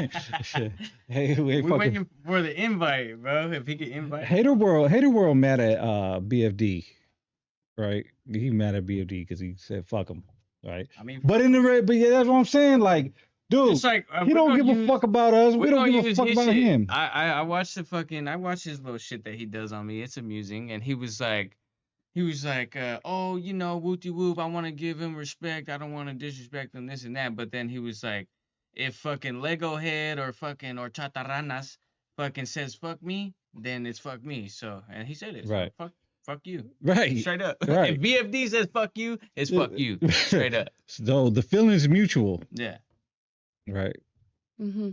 Hey, we ain't We fucking. waiting for the invite, bro. If he could invite. Hater World mad at BFD, right? He mad at BFD because he said fuck him, right? I mean, But in the red, but yeah, that's what I'm saying. Like, dude, it's like he don't give a fuck about us. We don't give a fuck about him. I watched I watched his little shit that he does on me. It's amusing, and he was like, oh, you know, wooty whoop. I want to give him respect. I don't want to disrespect him, this and that. But then he was like, if fucking Lego Head or Chatarranas fucking says fuck me, then it's fuck me. So, and he said it. So Right. fuck you. Right. Straight up. Right. If BFD says fuck you, it's fuck you. Straight up. So the feeling's mutual, Yeah. right? Mm-hmm.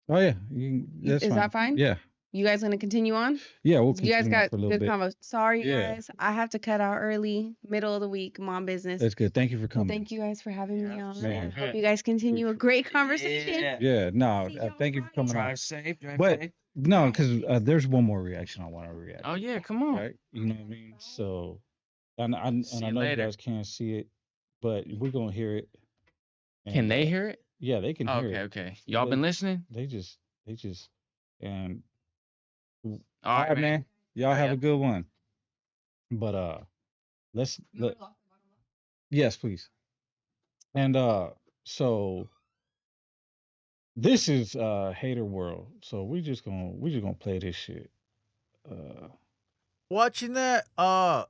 Oh yeah, that's Is fine. that fine? Yeah, You guys gonna continue on? yeah. We'll You guys continue got for a little good bit. convo. Sorry, Yeah. guys. I have to cut out early, middle of the week, mom business. That's good. Thank you for Well, coming. thank you guys for having me Yeah, on. man. And hope you guys continue a great conversation. Yeah. Yeah, no, See y'all thank you for coming on. Drive safe. Drive But safe. no, because there's one more reaction I want to react. Oh to, yeah, come on. right? You know what I mean? So, and I See know you you later. guys can't see it, but we're gonna hear it. Can And, they hear it? Yeah, they can Oh, hear okay, it. okay. Y'all been listening? They just, and All all right, right, man. Y'all All right, have yeah. a good one. But yes, please. And so this is Hater World. So we're just gonna play this shit. Watching that, I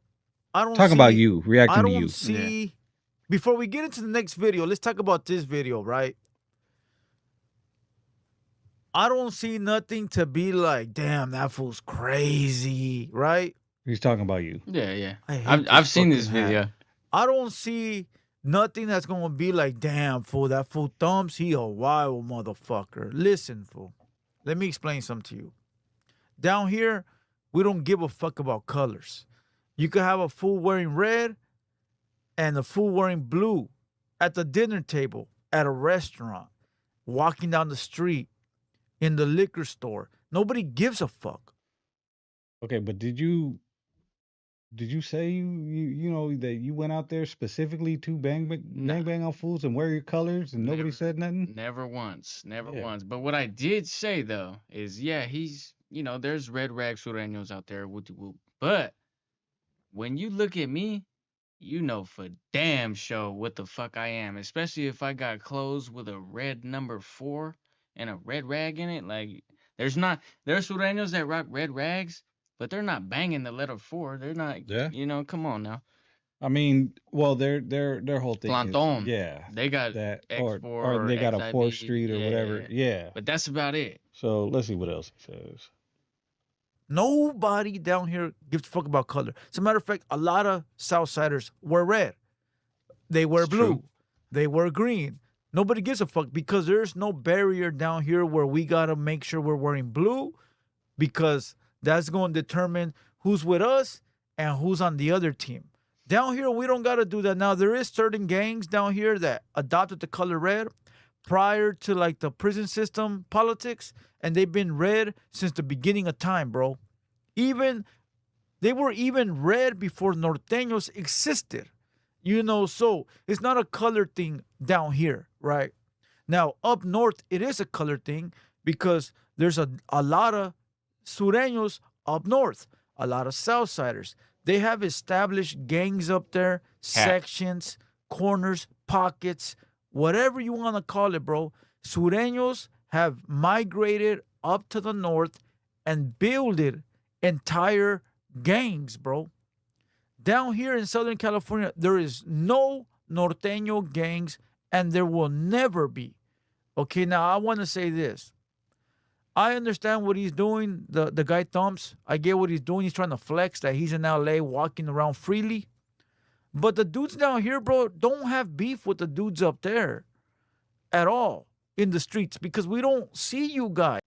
don't Talk see. about you, I reacting to don't you. see. Before we get into the next video, let's talk about this video, right? I don't see nothing to be like, damn, that fool's crazy, right? He's talking about you. Yeah, yeah. I hate I've seen this fucking hat. video. I don't see nothing that's gonna be like, damn, fool, that fool Thumps, he a wild motherfucker. Listen, fool. Let me explain something to you. Down here, we don't give a fuck about colors. You could have a fool wearing red and a fool wearing blue at the dinner table, at a restaurant, walking down the street, in the liquor store. Nobody gives a fuck. Okay, but did you say you know that you went out there specifically to bang on fools and wear your colors and nobody Never. said nothing? Never once. Never Yeah. once. But what I did say though is, yeah, he's there's red rag sureños out there, whoop whoop. But when you look at me, you know for damn sure what the fuck I am. Especially if I got clothes with a red number 4 and a red rag in it. Like there's sureños that rock red rags, but they're not banging the letter 4. They're not. Yeah. Come on now. I mean, well, their whole thing Planton. is yeah, They got that X4 or they got a 4th XIB, Street or whatever. Yeah. But that's about it. So let's see what else he says. Nobody down here gives a fuck about color. As a matter of fact, a lot of Southsiders wear red. They wear It's blue. true. They wear green. Nobody gives a fuck because there's no barrier down here where we gotta make sure we're wearing blue because that's going to determine who's with us and who's on the other team. Down here, we don't got to do that. Now, there is certain gangs down here that adopted the color red prior to like the prison system politics, and they've been red since the beginning of time, bro. Even they were even red before norteños existed. So it's not a color thing down here, right? Now, up north, it is a color thing because there's a lot of sureños up north, a lot of Southsiders. They have established gangs up there, sections, corners, pockets, whatever you want to call it, bro. Sureños have migrated up to the north and builded entire gangs, bro. Down here in Southern California, there is no norteño gangs, and there will never be. Okay, now I want to say this. I understand what he's doing, the guy Thumps. I get what he's doing. He's trying to flex that he's in LA walking around freely. But the dudes down here, bro, don't have beef with the dudes up there at all in the streets because we don't see you guys.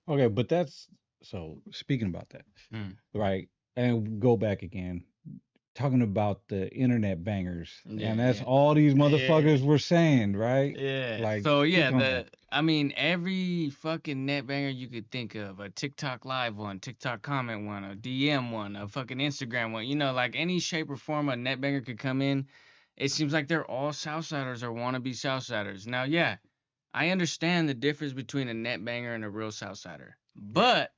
Okay, but that's so speaking about that, right? And go back again, talking about the internet bangers, and that's all these motherfuckers were saying, right? Yeah. Like, So speak yeah, on that. I mean, every fucking net banger you could think of, a TikTok live one, TikTok comment one, a DM one, a fucking Instagram one, like any shape or form a net banger could come in. It seems like they're all Southsiders or wannabe Southsiders. Now, yeah, I understand the difference between a net banger and a real Southsider, but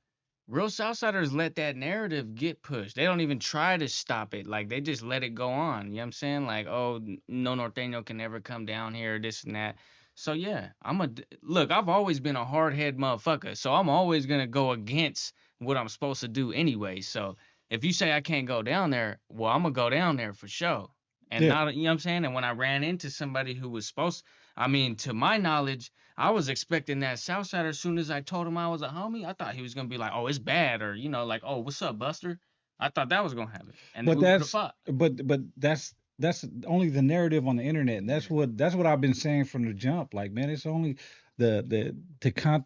real Southsiders let that narrative get pushed. They don't even try to stop it. Like, they just let it go on. You know what I'm saying? Like, oh, no norteño can never come down here, this and that. So, yeah, look, I've always been a hard-head motherfucker, so I'm always going to go against what I'm supposed to do anyway. So, if you say I can't go down there, well, I'm going to go down there for sure. And not, you know what I'm saying? And when I ran into somebody who was to my knowledge, I was expecting that Southsider as soon as I told him I was a homie. I thought he was gonna be like, "Oh, it's bad," or like, "Oh, what's up, Buster?" I thought that was gonna happen, and then But we would have that's fought. but that's only the narrative on the internet, and that's what I've been saying from the jump. Like, man, it's only the to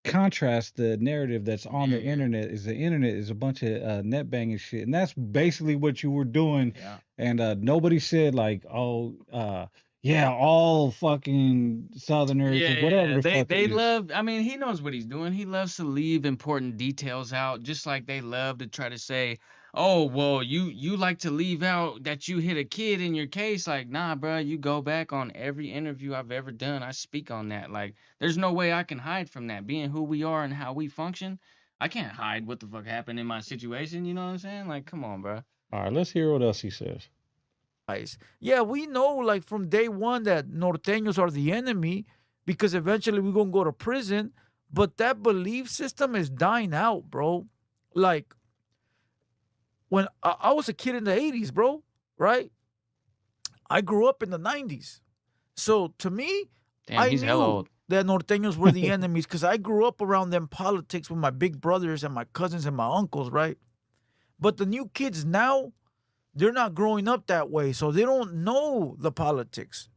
contrast the narrative that's on the internet is the internet is a bunch of net banging shit, and that's basically what you were doing. Yeah. And nobody said like, oh, yeah, all fucking Southerners or whatever the They fuck it is. love. I mean, he knows what he's doing. He loves to leave important details out, just like they love to try to say, "Oh, well, you like to leave out that you hit a kid in your case." Like, nah, bro, you go back on every interview I've ever done. I speak on that. Like, there's no way I can hide from that. Being who we are and how we function, I can't hide what the fuck happened in my situation. You know what I'm saying? Like, come on, bro. All right, let's hear what else he says. Yeah, we know like from day one that norteños are the enemy because eventually we're gonna go to prison. But that belief system is dying out, bro. Like when I was a kid in the 80s, bro, right? I grew up in the 90s. So to me, Damn, I he's hella knew old. that norteños were the enemies because I grew up around them politics with my big brothers and my cousins and my uncles, right? But the new kids now, they're not growing up that way, so they don't know the politics.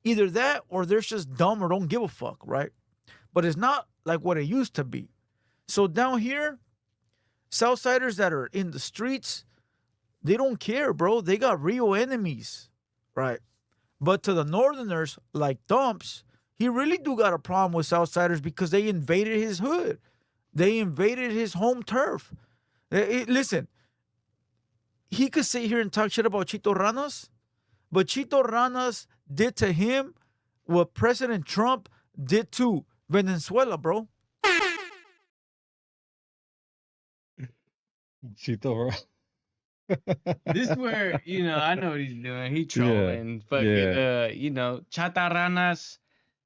Either that or they're just dumb or don't give a fuck, right? But it's not like what it used to be. So down here, Southsiders that are in the streets, they don't care, bro. They got real enemies, right? But to the Northerners, like Thumps, he really do got a problem with Southsiders because they invaded his hood. They invaded his home turf. Listen, he could sit here and talk shit about Chito Ranas, but Chito Ranas did to him what President Trump did to Venezuela, bro. Chito. This where I know what he's doing. He trolling, fucking, chatarranas.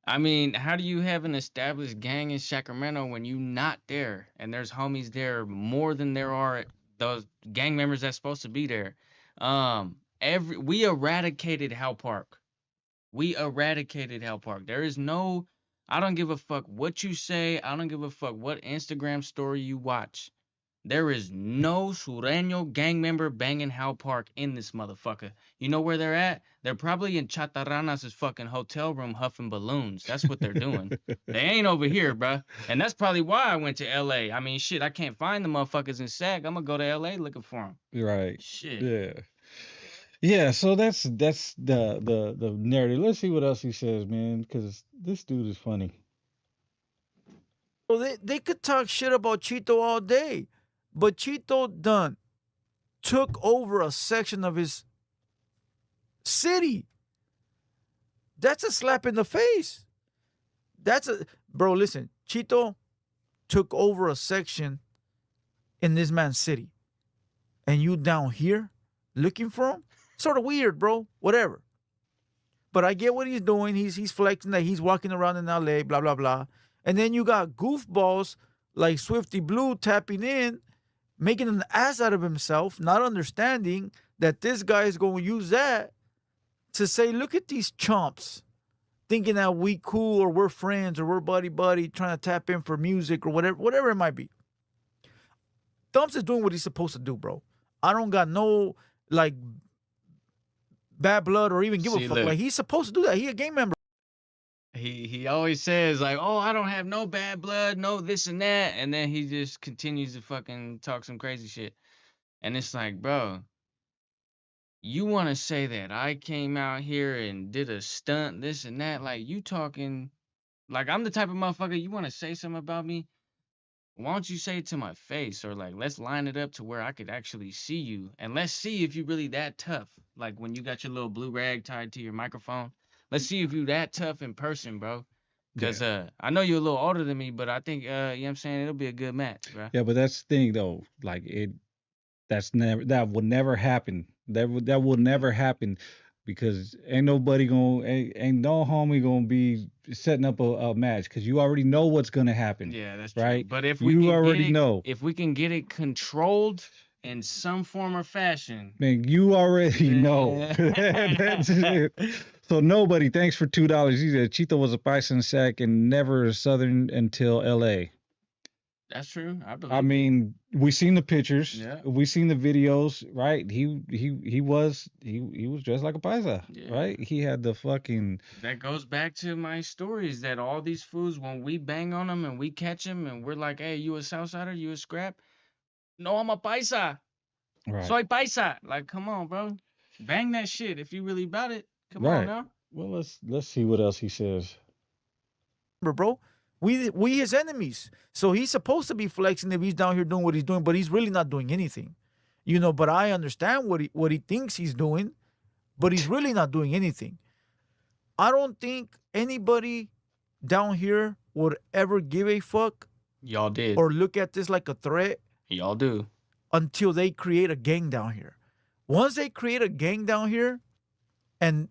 I mean, how do you have an established gang in Sacramento when you not there and there's homies there more than there are those gang members that's supposed to be there? We eradicated Hell Park. There is no. I don't give a fuck what you say. I don't give a fuck what Instagram story you watch. There is no Sureño gang member banging Hal Park in this motherfucker. You know where they're at? They're probably in Chatarranas' fucking hotel room huffing balloons. That's what they're doing. They ain't over here, bruh. And that's probably why I went to L.A. I mean, shit, I can't find the motherfuckers in Sac. I'm gonna go to L.A. looking for them. Right. Shit. Yeah. Yeah, so that's the narrative. Let's see what else he says, man, because this dude is funny. So they could talk shit about Cheeto all day, but Cheeto done took over a section of his city. That's a slap in the face. That's a bro. Listen, Cheeto took over a section in this man's city, and you down here looking for him. Sort of weird, bro. Whatever. But I get what he's doing. He's flexing that he's walking around in LA, blah blah blah. And then you got goofballs like Swifty Blue tapping in, making an ass out of himself, not understanding that this guy is going to use that to say, look at these chumps thinking that we cool or we're friends or we're buddy buddy trying to tap in for music or whatever it might be. Thumps is doing what he's supposed to do, bro. I don't got no like bad blood or even give See, a fuck. look. Like he's supposed to do that. He a gang member. He always says like, "Oh, I don't have no bad blood, no this and that," and then he just continues to fucking talk some crazy shit. And it's like, bro, you want to say that I came out here and did a stunt, this and that? Like you talking like I'm the type of motherfucker you want to say something about me? Why don't you say it to my face or like let's line it up to where I could actually see you and let's see if you really that tough. Like when you got your little blue rag tied to your microphone. Let's see if you that tough in person, bro. Cause I know you're a little older than me, but I think you know what I'm saying, it'll be a good match, bro. Yeah, but that's the thing though. Like that would never happen. That will never happen because ain't nobody gonna ain't no homie gonna be setting up a match because you already know what's gonna happen. Yeah, that's true. Right? But if we You can already get it, know. if we can get it controlled in some form or fashion. Man, you already know. Yeah. That's it. So nobody, thanks for $2. He said Cheeto was a bison sack and never a Southern until LA. That's true. I believe I mean, we seen the pictures, Yeah. we seen the videos, right? He was dressed like a paisa, Yeah. right? He had the fucking that goes back to my stories that all these fools, when we bang on them and we catch them and we're like, hey, you a Southsider? You a scrap? No, I'm a paisa. right. Soy paisa. Like, come on, bro. Bang that shit if you really about it. Come Right. on now. Well, let's see what else he says. Bro. We his enemies. So he's supposed to be flexing if he's down here doing what he's doing, but he's really not doing anything. You know, but I understand what he thinks he's doing, but he's really not doing anything. I don't think anybody down here would ever give a fuck Y'all did. or look at this like a threat Y'all do. until they create a gang down here. Once they create a gang down here and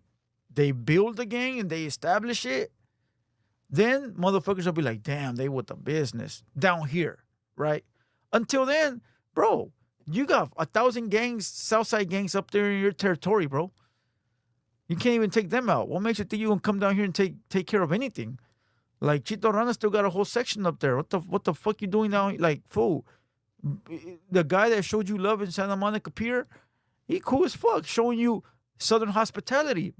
they build the gang and they establish it, then motherfuckers will be like, damn, they with the business down here, right? Until then, bro, you got 1,000 gangs, Southside gangs up there in your territory, bro. You can't even take them out. What makes you think you can come down here and take care of anything? Like Chito Rana still got a whole section up there. What the fuck you doing now? Like, fool. The guy that showed you love in Santa Monica Pier, he cool as fuck, showing you Southern hospitality.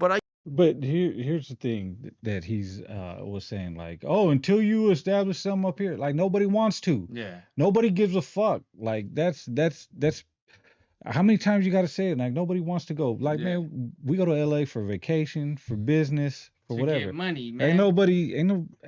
But here's the thing that he's was saying, like, oh, until you establish something up here, like nobody wants to. Yeah. Nobody gives a fuck. Like that's how many times you got to say it? Like nobody wants to go. Like Yeah. man, we go to LA for vacation, for business, for To whatever. get money, man. Ain't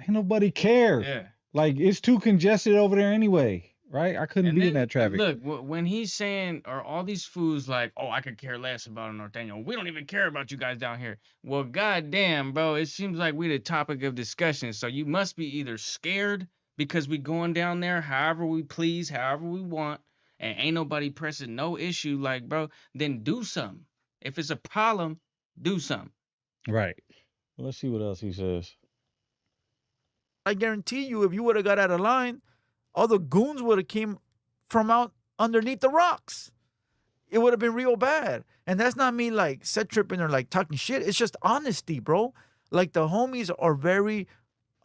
nobody care. Yeah. Like it's too congested over there anyway, right? I couldn't And be then, in that traffic. look, when he's saying, are all these fools like, oh, I could care less about a Norteño. We don't even care about you guys down here. Well, goddamn, bro, it seems like we the topic of discussion. So you must be either scared because we going down there however we please, however we want, and ain't nobody pressing no issue. Like, bro, then do something. If it's a problem, do something. Right. Well, let's see what else he says. I guarantee you, if you would have got out of line, all the goons would have came from out underneath the rocks. It would have been real bad. And that's not me like set tripping or like talking shit. It's just honesty, bro. Like the homies are very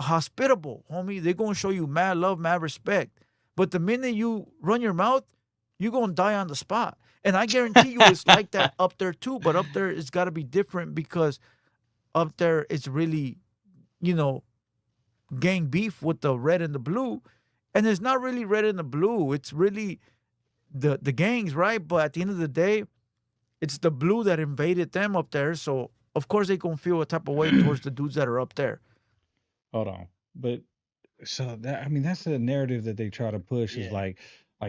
hospitable, homie. They're gonna show you mad love, mad respect. But the minute you run your mouth, you're gonna die on the spot. And I guarantee you it's like that up there too. But up there it's gotta be different because up there it's really, you know, gang beef with the red and the blue. And it's not really red and the blue. It's really the gangs, right? But at the end of the day, it's the blue that invaded them up there. So of course they gonna feel a type of way towards the dudes that are up there. Hold on. But so that I mean that's the narrative that they try to push is Yeah. like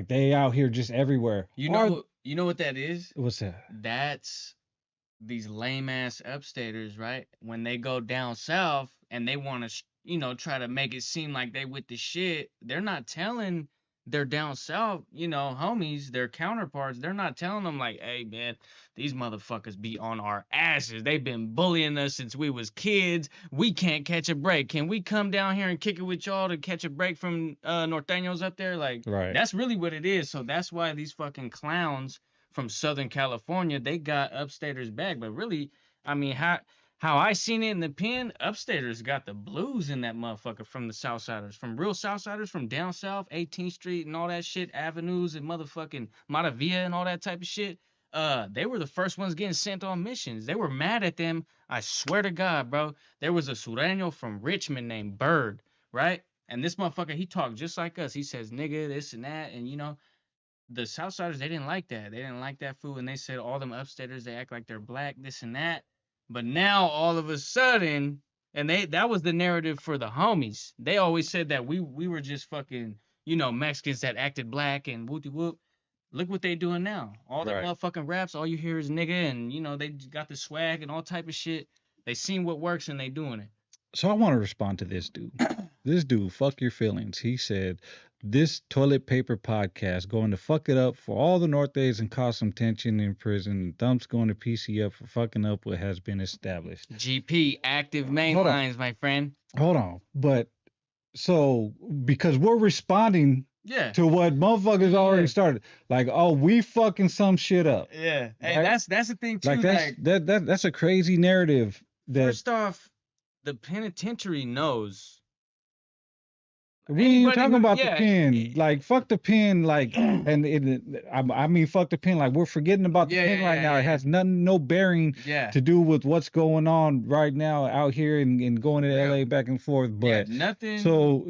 they out here just everywhere. You know what that is? What's that? That's these lame ass upstaters, right? When they go down south and they want to, try to make it seem like they with the shit, they're not telling their down south, homies, their counterparts. They're not telling them like, hey man, these motherfuckers be on our asses. They've been bullying us since we was kids. We can't catch a break. Can we come down here and kick it with y'all to catch a break from norteños up there? Like, Right. that's really what it is. So that's why these fucking clowns from Southern California, they got upstaters back. But really, I mean, how I seen it in the pen, upstaters got the blues in that motherfucker from the Southsiders, from real Southsiders, from down south, 18th Street and all that shit, avenues and motherfucking Matavia and all that type of shit. They were the first ones getting sent on missions. They were mad at them. I swear to God, bro. There was a Sureño from Richmond named Bird, right? And this motherfucker, he talked just like us. He says nigga, this and that, and the Southsiders, they didn't like that. They didn't like that food, and they said all them upstaters, they act like they're black, this and that. But now all of a sudden, and that was the narrative for the homies. They always said that we were just fucking, Mexicans that acted black and whoopty whoop. Look what they doing now. All the Right. motherfucking raps, all you hear is nigga, and they got the swag and all type of shit. They seen what works and they doing it. So I want to respond to this dude. This dude, fuck your feelings. He said, this toilet paper podcast going to fuck it up for all the Nortes and cause some tension in prison. Thumps going to PC up for fucking up what has been established. GP, active main Hold on. lines, my friend. Hold on. But so because we're responding Yeah. to what motherfuckers already Yeah. started. Like, oh, we fucking some shit up. Yeah. Hey, Right? that's the thing too. Like that's a crazy narrative that First off, the penitentiary knows. we ain't even Anybody talking who- about yeah, the pen. Like, fuck the pen. Like, I mean, fuck the pen. Like, we're forgetting about the Yeah, pen yeah, right yeah, now. It yeah. has no bearing Yeah. to do with what's going on right now out here and going to Yeah. LA back and forth. Yeah, But nothing. so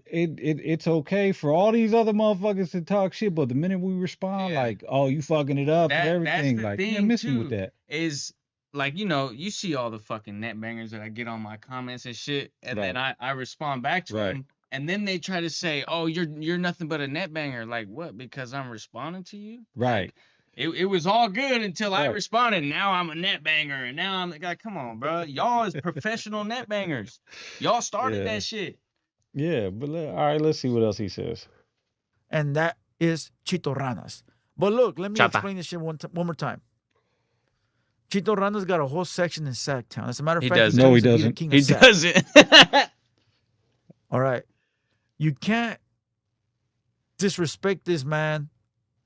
it's okay for all these other motherfuckers to talk shit, but the minute we respond, Yeah. like, oh, you fucking it up and That's everything, the like, thing yeah, miss me with too, that. is like, you see all the fucking net bangers that I get on my comments and shit, and then I respond back to Right. them, and then they try to say, oh, you're nothing but a net banger. Like what? Because I'm responding to you? Right. It was all good until I Right. responded. Now I'm a net banger, and now I'm like, come on, bro. Y'all is professional net bangers. Y'all started Yeah. that shit. Yeah, but all right, let's see what else he says. And that is Chito Ranas. But look, let me Chapa. explain this shit one more time. Chito Ranas got a whole section in Sacktown. As a matter of He fact, doesn't. No, he claims to be the doesn't. king He of Sack. doesn't. All right. You can't disrespect this man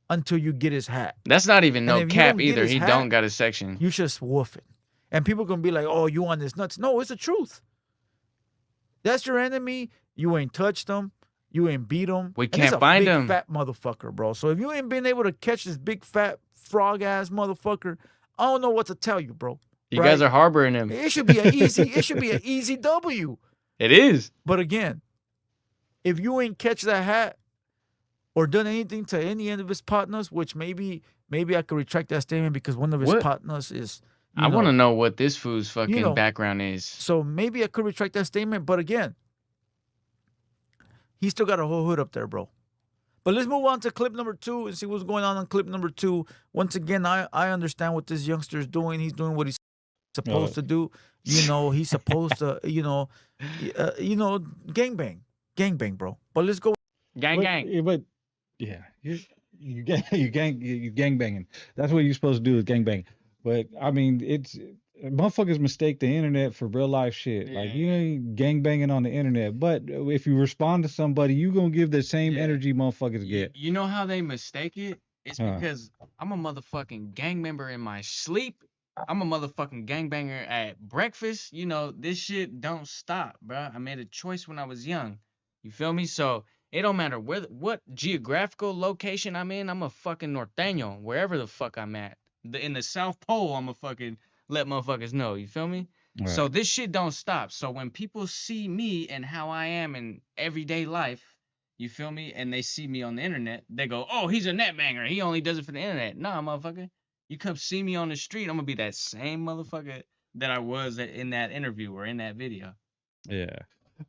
until you get his hat. That's not even And no if you cap don't get either. his He hat, don't got a section. You just woof it. And people gonna be like, oh, you on this nuts. No, it's the truth. That's your enemy. You ain't touched them. You ain't beat them. We And this can't a find big, him. fat motherfucker, bro. So if you ain't been able to catch this big, fat, frog-ass motherfucker, I don't know what to tell you, bro. You guys right? are harboring him. It should be an easy. It should be an easy W. It is. But again, if you ain't catch that hat or done anything to any of his partners, which maybe I could retract that statement because one of his What? partners is. I want to know what this fool's fucking know, background is. So maybe I could retract that statement, but again, he still got a whole hood up there, bro. But let's move on to clip number 2 and see what's going on clip number 2. Once again, I understand what this youngster is doing. He's doing what he's supposed to do. You know, he's supposed to, gangbang, bro. But let's go. Gang. But yeah, you gang banging. That's what you're supposed to do is gang bang. But I mean, it's motherfuckers mistake the internet for real life shit. Yeah. Like you ain't gang banging on the internet, but if you respond to somebody, you gonna give the same Yeah. energy motherfuckers You, get. you know how they mistake it? It's Huh. because I'm a motherfucking gang member in my sleep. I'm a motherfucking gangbanger at breakfast. This shit don't stop, bruh. I made a choice when I was young. You feel me? So it don't matter what geographical location I'm in. I'm a fucking norteño, wherever the fuck I'm at. In the South Pole, I'm a fucking let motherfuckers know. You feel me? Right. So this shit don't stop. So when people see me and how I am in everyday life, you feel me? And they see me on the internet, they go, oh, he's a net banger. He only does it for the internet. Nah, motherfucker. You come see me on the street, I'm gonna be that same motherfucker that I was in that interview or in that video. Yeah.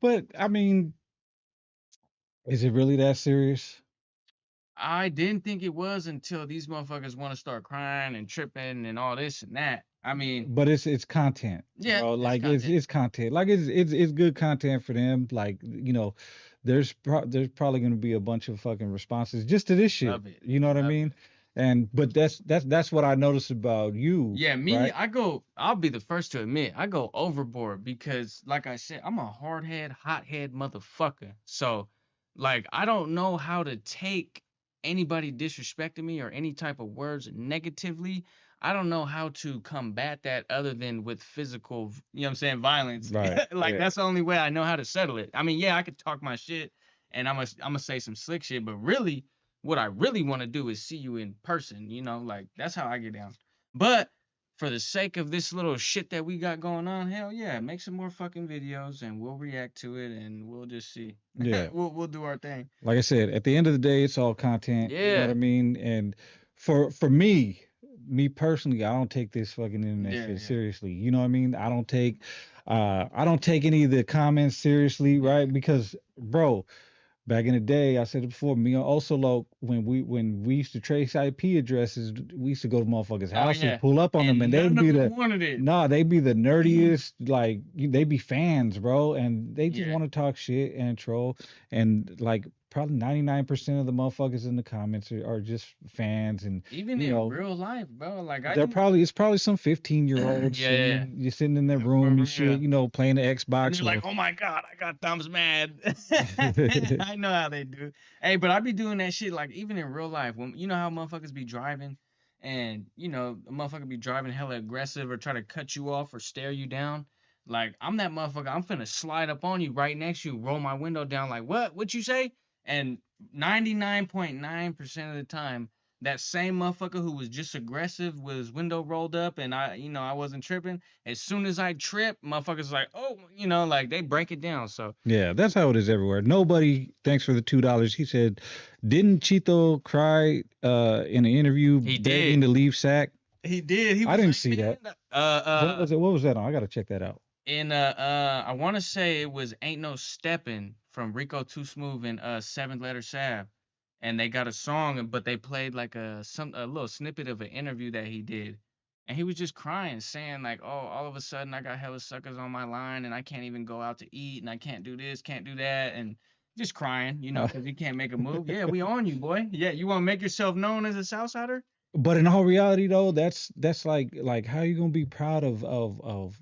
But I mean, is it really that serious? I didn't think it was until these motherfuckers want to start crying and tripping and all this and that. I mean, But it's content, yeah, bro. it's Like content. it's content. Like it's good content for them. Like, there's probably gonna be a bunch of fucking responses just to this shit. Love it. You know what I Love mean? it. And but that's what I noticed about you, Yeah, me, right? I'll be the first to admit, I go overboard because, like I said, I'm a hardhead, hothead motherfucker. So, like, I don't know how to take anybody disrespecting me or any type of words negatively. I don't know how to combat that other than with physical, you know what I'm saying, violence. Right. Like, Yeah. that's the only way I know how to settle it. I mean, yeah, I could talk my shit and I'm gonna say some slick shit, but really, what I really want to do is see you in person, like that's how I get down. But for the sake of this little shit that we got going on, hell yeah, make some more fucking videos and we'll react to it and we'll just see. Yeah. We'll do our thing. Like I said, at the end of the day, it's all content. You know what Yeah. I mean? And for me personally, I don't take this fucking internet Yeah, shit yeah. seriously. You know what I mean? I don't take any of the comments seriously, Yeah. right? Because, bro, back in the day, I said it before, me and Osolo, when we used to trace IP addresses, we used to go to motherfuckers' Oh houses, yeah. pull up on them, And and none they'd of be them the wanted it. nah, they be the nerdiest, like they be fans, bro, and they just Yeah. want to talk shit and troll, and like probably 99% of the motherfuckers in the comments are just fans, and Even you in know real life, bro. Like I they're used probably it's probably some 15-year-old Yeah, yeah. you're sitting in their For room and real. shit, playing the And Xbox they're like, or oh my God, I got thumbs mad. I know how they do. Hey, but I be doing that shit like even in real life. When you know how motherfuckers be driving and a motherfucker be driving hella aggressive or try to cut you off or stare you down. Like I'm that motherfucker. I'm finna slide up on you right next to you, roll my window down like what? What you say? And 99.9% of the time, that same motherfucker who was just aggressive with his window rolled up and I wasn't tripping. As soon as I trip, motherfuckers like, oh, like they break it down. So yeah, that's how it is everywhere. Nobody, thanks for the $2. He said, didn't Chito cry in an interview he begging did. to leave SAC? He did. He I was didn't like, see that. man, What was that on? I gotta check that out. I want to say it was Ain't No Steppin' from Rico Too Smooth and Seventh Letter Sav, and they got a song, but they played like a little snippet of an interview that he did, and he was just crying, saying like, oh, all of a sudden I got hella suckers on my line, and I can't even go out to eat, and I can't do this, can't do that, and just crying, Uh, because he can't make a move. Yeah, we on you, boy. Yeah, you want to make yourself known as a Southsider? but in all reality, though, that's like how you gonna be proud of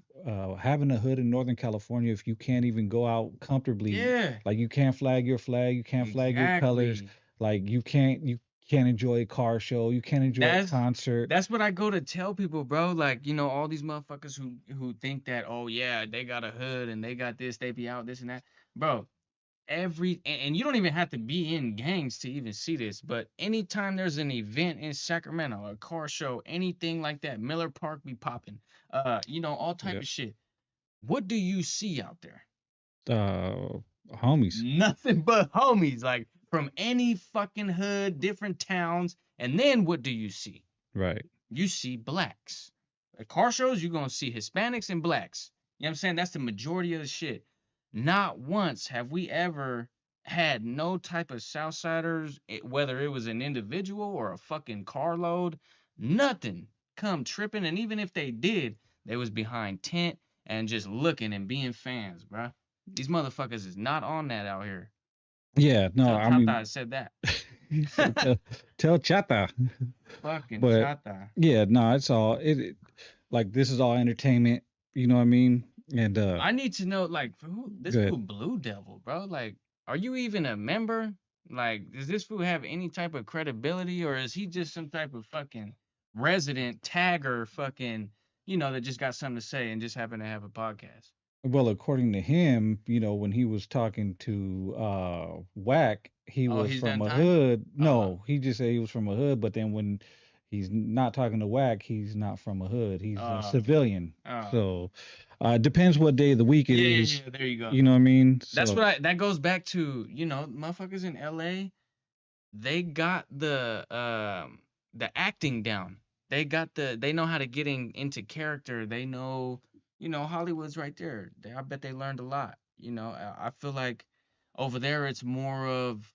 having a hood in Northern California if you can't even go out comfortably? Yeah, Like you can't flag your flag, you can't flag your colors, exactly. like you can't enjoy a car show, you can't enjoy a That's concert. that's what I go to tell people, bro. Like, all these motherfuckers who think that, oh yeah, they got a hood and they got this, they be out this and that. Bro, and you don't even have to be in gangs to even see this, but anytime there's an event in Sacramento, a car show, anything like that, Miller Park be popping, all type Yeah. of shit. What do you see out there? Homies. Nothing but homies, like from any fucking hood, different towns. And then what do you see? Right. You see blacks. At car shows, you're gonna see Hispanics and blacks. You know what I'm saying? That's the majority of the shit. Not once have we ever had no type of Southsiders, whether it was an individual or a fucking carload, nothing come tripping. And even if they did, they was behind tent and just looking and being fans, bruh. These motherfuckers is not on that out here. Yeah, no, Tell I Tata mean, I said that. tell Chata. Fucking But Chata. yeah, no, it's all like this is all entertainment, you know what I mean? And I need to know, like, this good. fool Blue Devil, bro. Like, are you even a member? Like, does this fool have any type of credibility, or is he just some type of fucking resident tagger, fucking, that just got something to say and just happened to have a podcast? Well, according to him, when he was talking to Whack, he Oh, was he's from done a time? hood. Oh, No, he just said he was from a hood, but then when he's not talking to Whack, he's not from a hood. He's a oh, civilian. oh. So, depends what day of the week it Yeah, yeah, is. yeah. There you go. You know what I mean? That's So, that goes back to, motherfuckers in LA, they got the acting down. they know how to get into character. They know, Hollywood's right there. I bet they learned a lot. I feel like over there it's more of,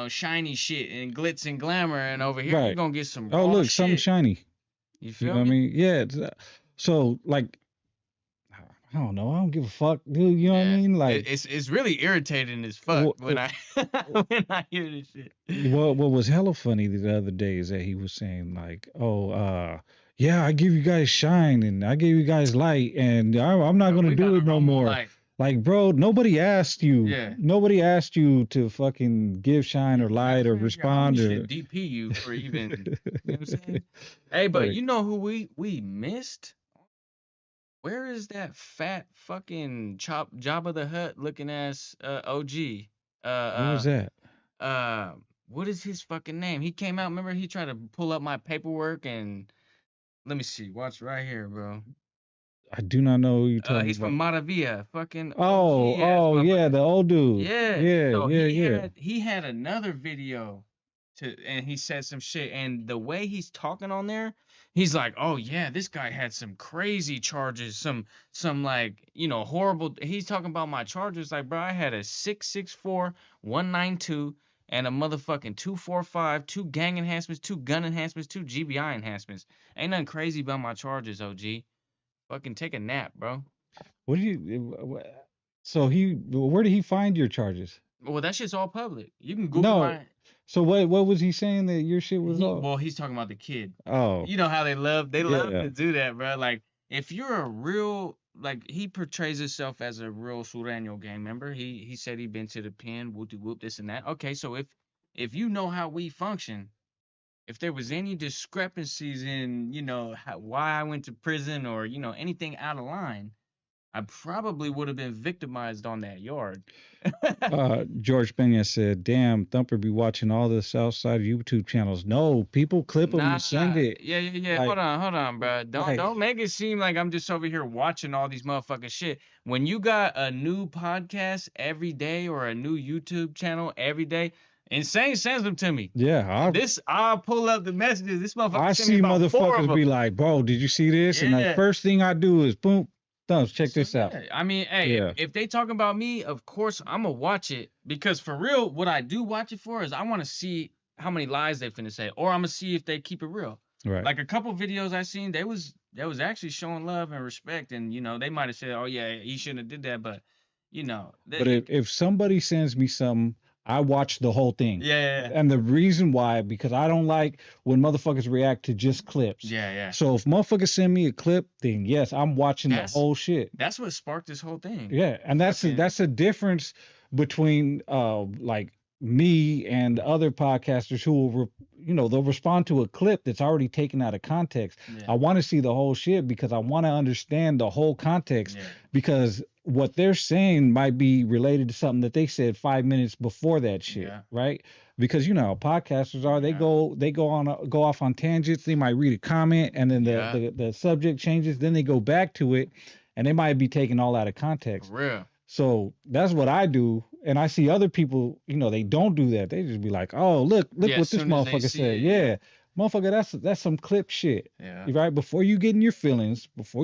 shiny shit and glitz and glamour, and over here you're Right. gonna get some Oh, raw look, something shit. shiny. You You feel know what I me? mean? Yeah. So like, I don't know. I don't give a fuck, dude. You know what I Yeah. mean? Like, It's really irritating as fuck what when I when I hear this shit. what was hella funny the other day is that he was saying like, oh, yeah, I give you guys shine and I gave you guys light and I'm not gonna We do got it our no own more. light. Like, bro, nobody asked you. Yeah. Nobody asked you to fucking give shine or Matter light of or fact, your homie respond or. should DP you for even, you know what I'm saying? Hey, but Right. you know who we missed? Where is that fat fucking Jabba the Hutt looking ass OG? What was Uh that? what is his fucking name? He came out, remember he tried to pull up my paperwork and let me see, watch right here, bro. I do not know who you're talking He's from about. Matavia, fucking Oh, OG ass oh yeah, motherfucker. the old dude. Yeah. Yeah, So yeah, yeah. he had another video and he said some shit, and the way he's talking on there, he's like, "Oh yeah, this guy had some crazy charges, some like, horrible." He's talking about my charges like, "Bro, I had a 664 192 and a motherfucking 245, two gang enhancements, two gun enhancements, two GBI enhancements. Ain't nothing crazy about my charges, OG. Fucking take a nap, bro." What do you? So where did he find your charges? Well, that shit's all public. You can Google No. my So what was he saying that your shit was all? he's talking about the kid. Oh, You know how they love yeah. to do that, bro. Like if you're a real, like, he portrays himself as a real Sureño gang member. He said he been to the pen, whoop de whoop, this and that. Okay, so if you know how we function, if there was any discrepancies in, why I went to prison or, anything out of line, I probably would have been victimized on that yard. George Pena said, "Damn, Thumper be watching all the Southside YouTube channels. No, people clip them Nah, and send it. yeah. Like, Hold on, bro. like, Don't make it seem like I'm just over here watching all these motherfucking shit. When you got a new podcast every day or a new YouTube channel every day, N-Sane sends them to me. yeah, I'll pull up the messages. This motherfucker I sent me see about 4 of motherfuckers be them. like, bro, did you see this? And the Yeah. first thing I do is boom, Thumps, check So this out. yeah, I mean, hey, Yeah. if they talking about me, of course I'm gonna watch it, because for real, what I do watch it for is I want to see how many lies they finna say, or I'm gonna see if they keep it real. Right. Like a couple videos I seen, they was actually showing love and respect, and they might have said, "Oh yeah, he shouldn't have did that," but But if somebody sends me something, I watch the whole thing. yeah, And the reason why, because I don't like when motherfuckers react to just clips. yeah. So if motherfuckers send me a clip, then yes, I'm watching That's- the whole shit. That's what sparked this whole thing. Yeah, and that's Okay. a difference between like me and other podcasters who will they'll respond to a clip that's already taken out of context. Yeah. I want to see the whole shit because I want to understand the whole context, Yeah. because what they're saying might be related to something that they said 5 minutes before that shit, Yeah. right? Because how podcasters are, Yeah. they go off on tangents. They might read a comment and then Yeah. the subject changes, then they go back to it and they might be taken all out of context. For real. So that's what I do, and I see other people, they don't do that. They just be like, "Oh, look Yeah, what as this soon as they motherfucker see said." it, Yeah, motherfucker, that's some clip shit, Yeah. right? Before you get in your feelings, before